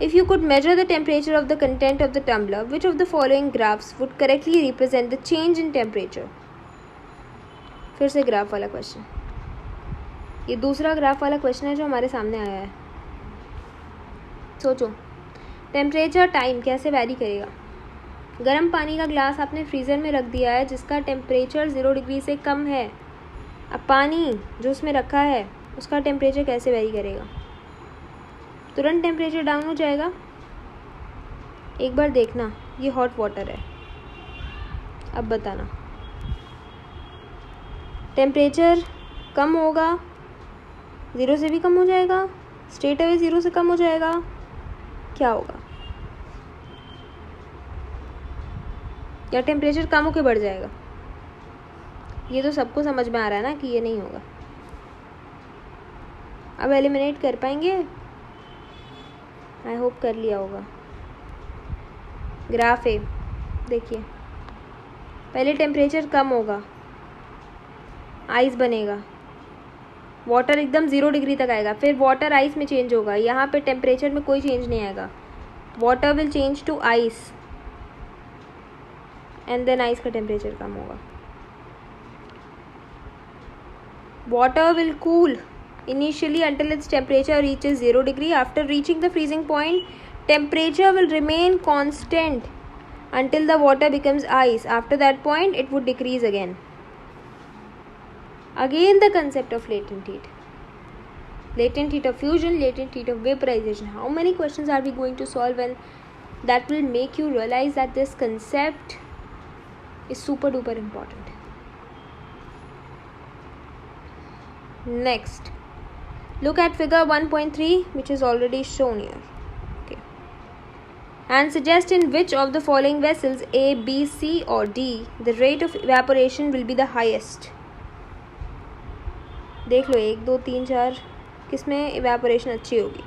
[SPEAKER 1] If you could measure the temperature of the content of the tumbler, which of the following graphs would correctly represent the change in temperature? फिर से graph वाला question. ये दूसरा ग्राफ वाला क्वेश्चन है जो हमारे सामने आया है. सोचो, टेम्परेचर टाइम कैसे वैरी करेगा? गर्म पानी का ग्लास आपने फ्रीज़र में रख दिया है जिसका टेम्परेचर 0 डिग्री से कम है. अब पानी जो उसमें रखा है उसका टेम्परेचर कैसे वैरी करेगा? तुरंत टेम्परेचर डाउन हो जाएगा. एक बार देखना, ये हॉट वाटर है. अब बताना टेम्परेचर कम होगा, 0 से भी कम हो जाएगा, स्ट्रेट अवे 0 से कम हो जाएगा, क्या होगा? या टेम्परेचर कम होकर बढ़ जाएगा? ये तो सबको समझ में आ रहा है ना कि ये नहीं होगा. अब एलिमिनेट कर पाएंगे? आई होप कर लिया होगा. ग्राफ है, देखिए. पहले टेम्परेचर कम होगा, आइस बनेगा, वाटर एकदम 0 डिग्री तक आएगा, फिर वाटर आइस में चेंज होगा. यहाँ पे टेम्परेचर में कोई चेंज नहीं आएगा. Water will change to ice and then ice का टेम्परेचर कम होगा. Water will cool initially until its temperature reaches 0 degree. After reaching the freezing point, temperature will remain constant until the water becomes ice. After that point, it would decrease again. Again, the concept of latent heat. Latent heat of fusion, latent heat of vaporization. How many questions are we going to solve, and that will make you realize that this concept is super duper important. Next, look at figure 1.3, which is already shown here. Okay. And suggest in which of the following vessels A, B, C or D the rate of evaporation will be the highest. देख लो 1, 2, 3, 4 किसमें evaporation अच्छी होगी?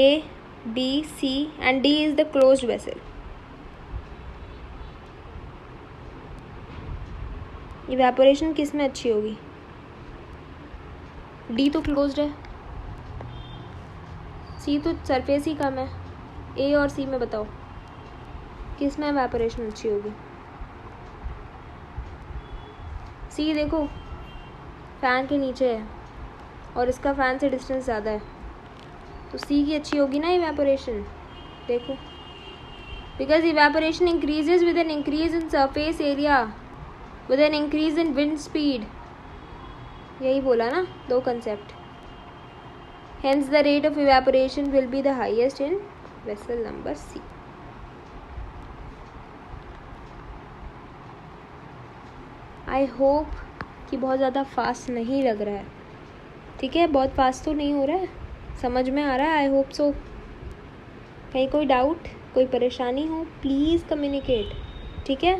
[SPEAKER 1] A, B, C and D is the closed vessel. Evaporation किस में अच्छी होगी? D तो closed है, सी तो सरफेस ही कम है. ए और सी में बताओ किस में इवेपोरेशन अच्छी होगी? सी देखो फैन के नीचे है और इसका फैन से डिस्टेंस ज़्यादा है, तो सी की अच्छी होगी ना इवेपोरेशन. देखो, because evaporation increases with an increase in surface area with an increase in wind speed. यही बोला ना, दो concept. Hence the rate of evaporation will be the highest in vessel number C. I hope कि बहुत ज़्यादा fast नहीं लग रहा है. ठीक है, बहुत फास्ट तो नहीं हो रहा है, समझ में आ रहा है. I hope so. कहीं कोई डाउट, कोई परेशानी हो, प्लीज़ कम्युनिकेट. ठीक है.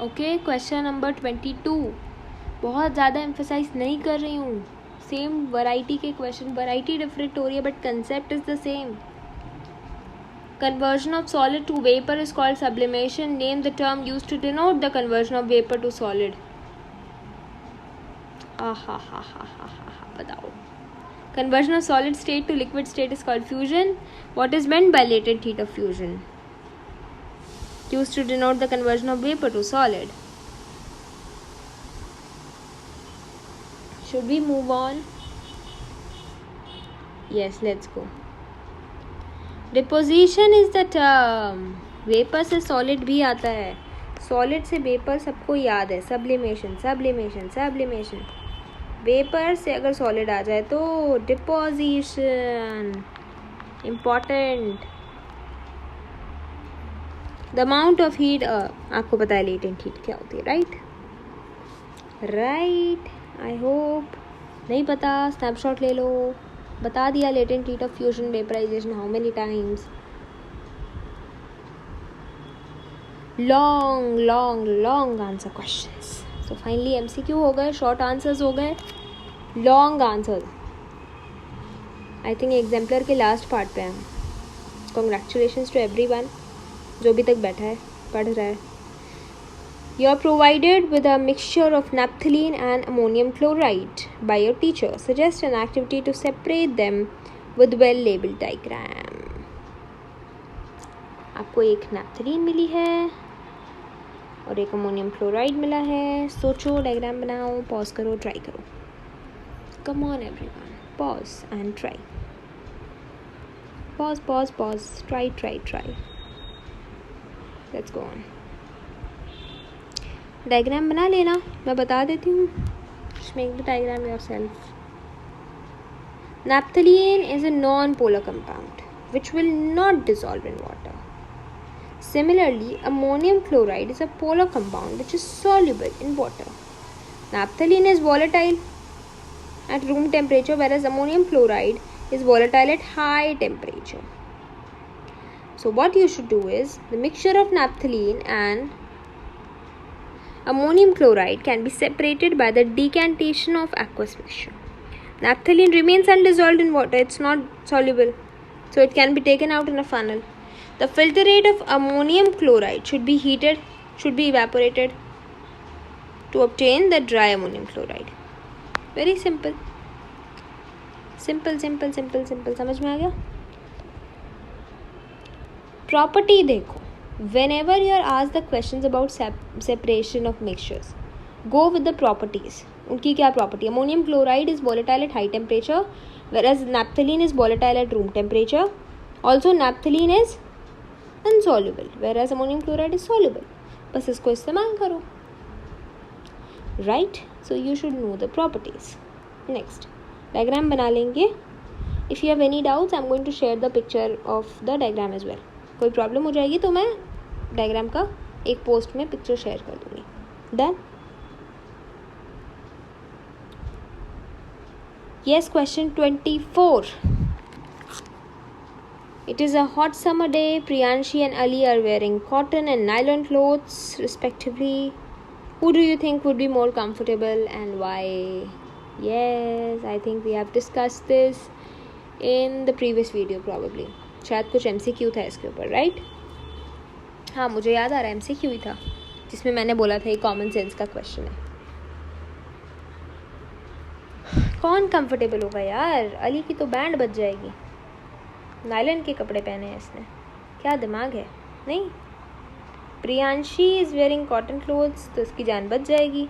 [SPEAKER 1] Okay, question number 22. बहुत ज़्यादा एम्फेसाइज नहीं कर रही हूँ. सेम वैरायटी के क्वेश्चन, वैरायटी डिफरेंट हो रही है but concept is the same. Conversion of solid to vapor is called sublimation. Name the term used to denote the conversion of vapor to solid. बताओ. Conversion of solid state to liquid state is called fusion. What is meant by latent heat of fusion? Used to denote the conversion of vapor to solid. Should we move on? Yes, let's go. Deposition is the term. Vapor से solid भी आता है. Solid से vapor सबको याद है. Sublimation, sublimation, sublimation. Vapor से अगर solid आ जाए तो deposition. Important. The amount of heat आपको पता है latent heat क्या होती है, right? Right. I hope. नहीं पता, snapshot ले लो. बता दिया latent heat of fusion vaporization how many times. long answer questions. So finally MCQ हो गए, short answers हो गए, long answers. I think exemplar के last part पे हैं. Congratulations to everyone जो अभी तक बैठा है, पढ़ रहा है. You are provided with a mixture of naphthalene and ammonium chloride by your teacher. Suggest an activity to separate them with well-labeled diagram. आपको एक naphthalene मिली है और एक ammonium chloride मिला है. सोचो, डायग्राम बनाओ, पॉज करो, ट्राई करो. Come on everyone, pause and try. Pause. Try. Let's go on. Diagram बना लेना, मैं बता देती हूँ. Just make the diagram yourself. Naphthalene is a non-polar compound which will not dissolve in water. Similarly, ammonium chloride is a polar compound which is soluble in water. Naphthalene is volatile at room temperature, whereas ammonium chloride is volatile at high temperature. So what you should do is, the mixture of naphthalene and ammonium chloride can be separated by the decantation of aqueous mixture. Naphthalene remains undissolved in water, it's not soluble, so it can be taken out in a funnel. The filter rate of ammonium chloride should be evaporated to obtain the dry ammonium chloride. Very simple. Simple. समझ में आ गया? Property देखो. Whenever you are asked the questions about separation of mixtures, go with the properties. उनकी क्या property? Ammonium chloride is volatile at high temperature, whereas naphthalene is volatile at room temperature. Also, naphthalene is insoluble, whereas ammonium chloride is soluble. बस इसको इस्तेमाल करो. Right? So you should know the properties. Next, diagram बना लेंगे. If you have any doubts, I'm going to share the picture of the diagram as well. कोई problem हो जाएगी तो मैं डायग्राम का एक पोस्ट में पिक्चर शेयर कर दूंगी. Done. Yes, question 24. It is a hot summer day. Priyanshi and Ali are wearing cotton and nylon clothes respectively. Who do you think would be more comfortable and why? Yes, I think we have discussed this in the previous video probably. शायद कुछ MCQ था इसके ऊपर, right? हाँ, मुझे याद आ रहा है MCQ ही था जिसमें मैंने बोला था ये कॉमन सेंस का क्वेश्चन है. कौन कंफर्टेबल होगा यार? अली की तो बैंड बज जाएगी. नायलन के कपड़े पहने हैं इसने, क्या दिमाग है? नहीं. Priyanshi is wearing cotton clothes, तो इसकी जान बच जाएगी.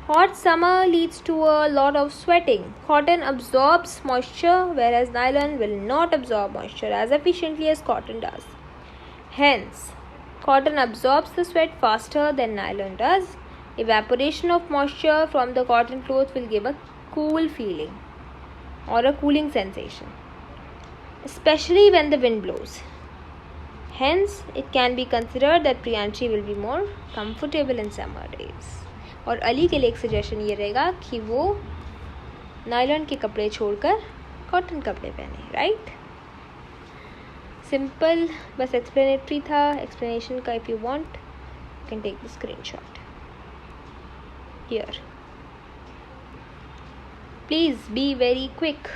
[SPEAKER 1] Hot summer leads to a lot of sweating. Cotton absorbs moisture, whereas nylon will not absorb moisture as efficiently as cotton does. Hence, cotton absorbs the sweat faster than nylon does. Evaporation of moisture from the cotton cloth will give a cool feeling or a cooling sensation, especially when the wind blows. Hence, it can be considered that Priyanshi will be more comfortable in summer days. और अली के लिए एक suggestion ये रहेगा कि वो nylon के कपड़े छोड़कर कॉटन कपड़े पहने. राइट? सिंपल, बस एक्सप्लेनेटरी था. एक्सप्लेनेशन का if you want you can take the screenshot here. Please be very quick.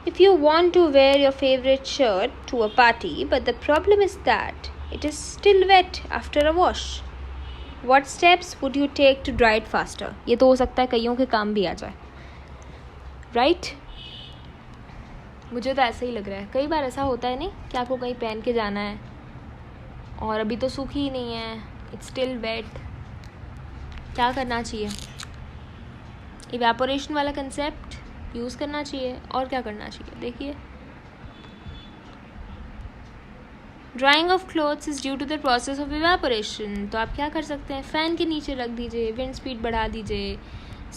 [SPEAKER 1] If you want to wear your favorite shirt to a party, but the problem is that it is still wet after a wash, what steps would you take to dry it faster? ये तो हो सकता है कईयों के काम भी आ जाए, right? मुझे तो ऐसा ही लग रहा है. कई बार ऐसा होता है नहीं कि आपको कहीं पहन के जाना है और अभी तो सूखी ही नहीं है, इट्स स्टिल वेट. क्या करना चाहिए? इवेपोरेशन वाला कंसेप्ट यूज़ करना चाहिए. और क्या करना चाहिए? देखिए, drying of clothes is due to the process of evaporation. तो आप क्या कर सकते हैं? फ़ैन के नीचे रख दीजिए, विंड स्पीड बढ़ा दीजिए,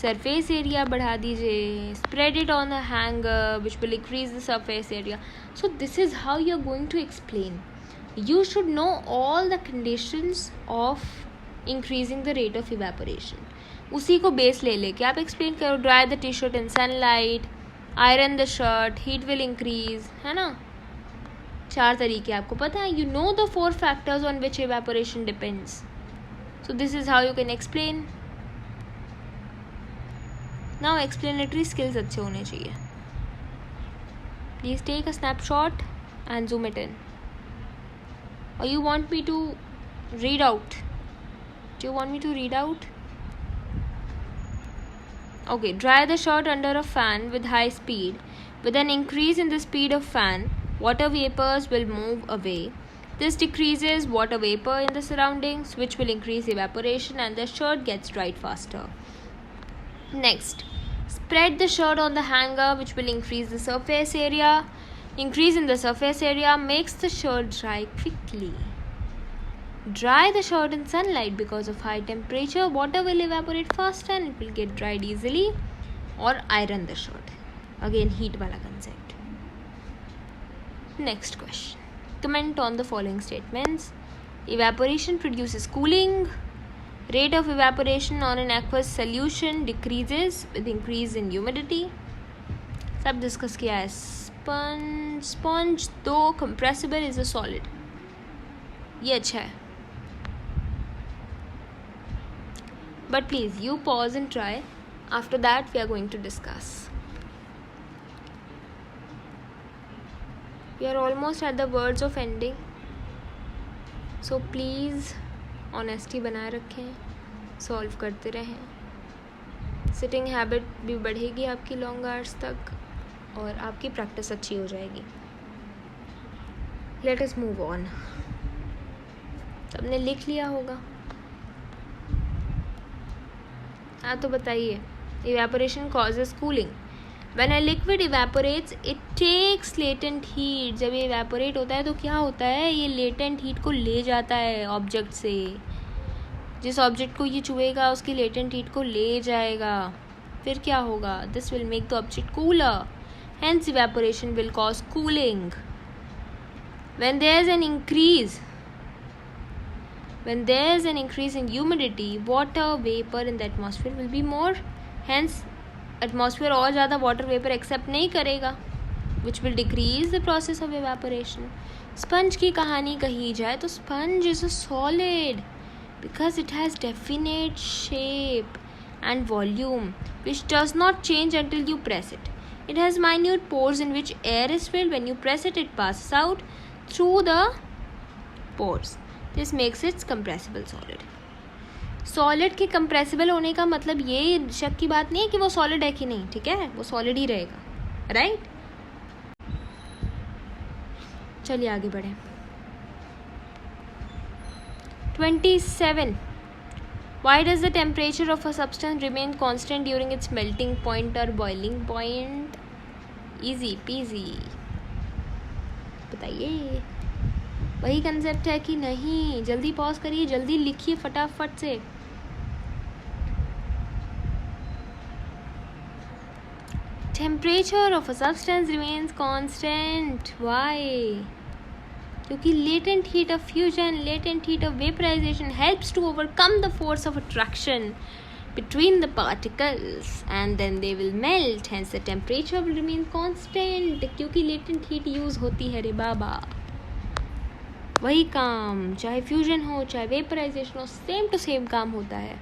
[SPEAKER 1] सरफेस एरिया बढ़ा दीजिए, spread it on the hanger which will increase the surface area. So this is how you are going to explain. You should know all the conditions of increasing the rate of evaporation. उसी को base ले लेके आप explain करो. Dry the T shirt in sunlight, iron the shirt, heat will increase, है ना. 4 तरीके आपको पता है. You know the 4 factors on which evaporation depends. So this is how you can explain. Now explanatory skills अच्छे होने चाहिए. Please take a snapshot and zoom it in. Or you want me to read out? Do you want me to read out? Okay, dry the shirt under a fan with high speed. With an increase in the speed of fan, water vapors will move away. This decreases water vapor in the surroundings, which will increase evaporation, and the shirt gets dried faster. Next, spread the shirt on the hanger, which will increase the surface area. Increase in the surface area makes the shirt dry quickly. Dry the shirt in sunlight. Because of high temperature, water will evaporate faster and it will get dried easily. Or iron the shirt. Again, heat wala concept. Next question. Comment on the following statements. Evaporation produces cooling. Rate of evaporation on an aqueous solution decreases with increase in humidity. सब discuss किया है. Sponge though compressible is a solid. ये अच्छा है. But please you pause and try. After that we are going to discuss. We are almost at the words of ending. So please honesty बनाए रखें. Solve करते रहें. Sitting habit भी बढ़ेगी आपकी long hours तक और आपकी प्रैक्टिस अच्छी हो जाएगी. Let us move on. सबने लिख लिया होगा. हाँ तो बताइए. Evaporation causes cooling. When a liquid evaporates it takes latent heat. जब ये इवेपोरेट होता है तो क्या होता है? ये लेटेंट हीट को ले जाता है ऑब्जेक्ट से. जिस ऑब्जेक्ट को ये छुएगा उसकी लेटेंट हीट को ले जाएगा. फिर क्या होगा? This will make the object cooler. Hence evaporation will cause cooling. When there is an increase in humidity, water vapor in the atmosphere will be more. Hence atmosphere और ज़्यादा water vapor accept नहीं करेगा, which will decrease the process of evaporation. Sponge की कहानी कही जाए तो sponge is a solid because it has definite shape and volume which does not change until you press it. It has minute pores in which air is filled. When you press it, it passes out through the pores. This makes it compressible solid. Solid के compressible होने का मतलब ये शक की बात नहीं है कि वो solid है कि नहीं. ठीक है, वो solid ही रहेगा. Right? चलिए आगे बढ़ें. 27. Why does the temperature of a substance remain constant during its melting point or boiling point? Easy peasy. बताइए. वही कंसेप्ट है कि नहीं? जल्दी पॉज करिए, जल्दी लिखिए फटाफट से. Temperature of a substance remains constant. Why? क्योंकि latent heat of fusion, latent heat of vaporization helps to overcome the force of attraction between the particles and then they will melt. Hence the temperature will remain constant. क्योंकि latent heat use होती है रे बाबा. वही काम चाहे fusion हो चाहे vaporisation हो, सेम टू सेम काम होता है.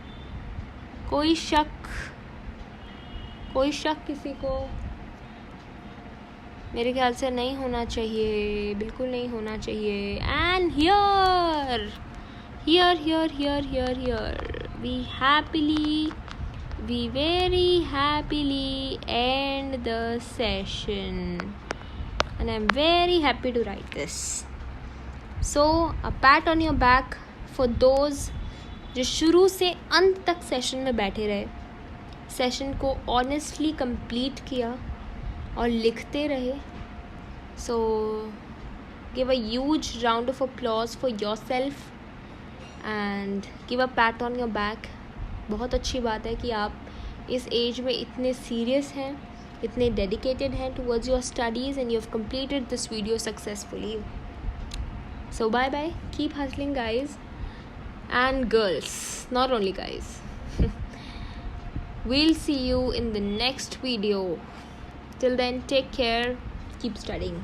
[SPEAKER 1] कोई शक किसी को? मेरे ख्याल से नहीं होना चाहिए, बिल्कुल नहीं होना चाहिए. And here we very happily end the session, and I'm very happy to write this. So a pat on your back for those जो शुरू से अंत तक सेशन में बैठे रहे, सेशन को ऑनेस्टली कंप्लीट किया और लिखते रहे. So give a huge round of applause for your self and give a PAT on your back. बहुत अच्छी बात है कि आप इस एज में इतने सीरियस हैं, इतने डेडिकेटेड हैं towards your studies, and you have completed this video successfully. So bye bye, keep hustling guys and girls, not only guys. We'll see you in the next video. Till then, take care, keep studying.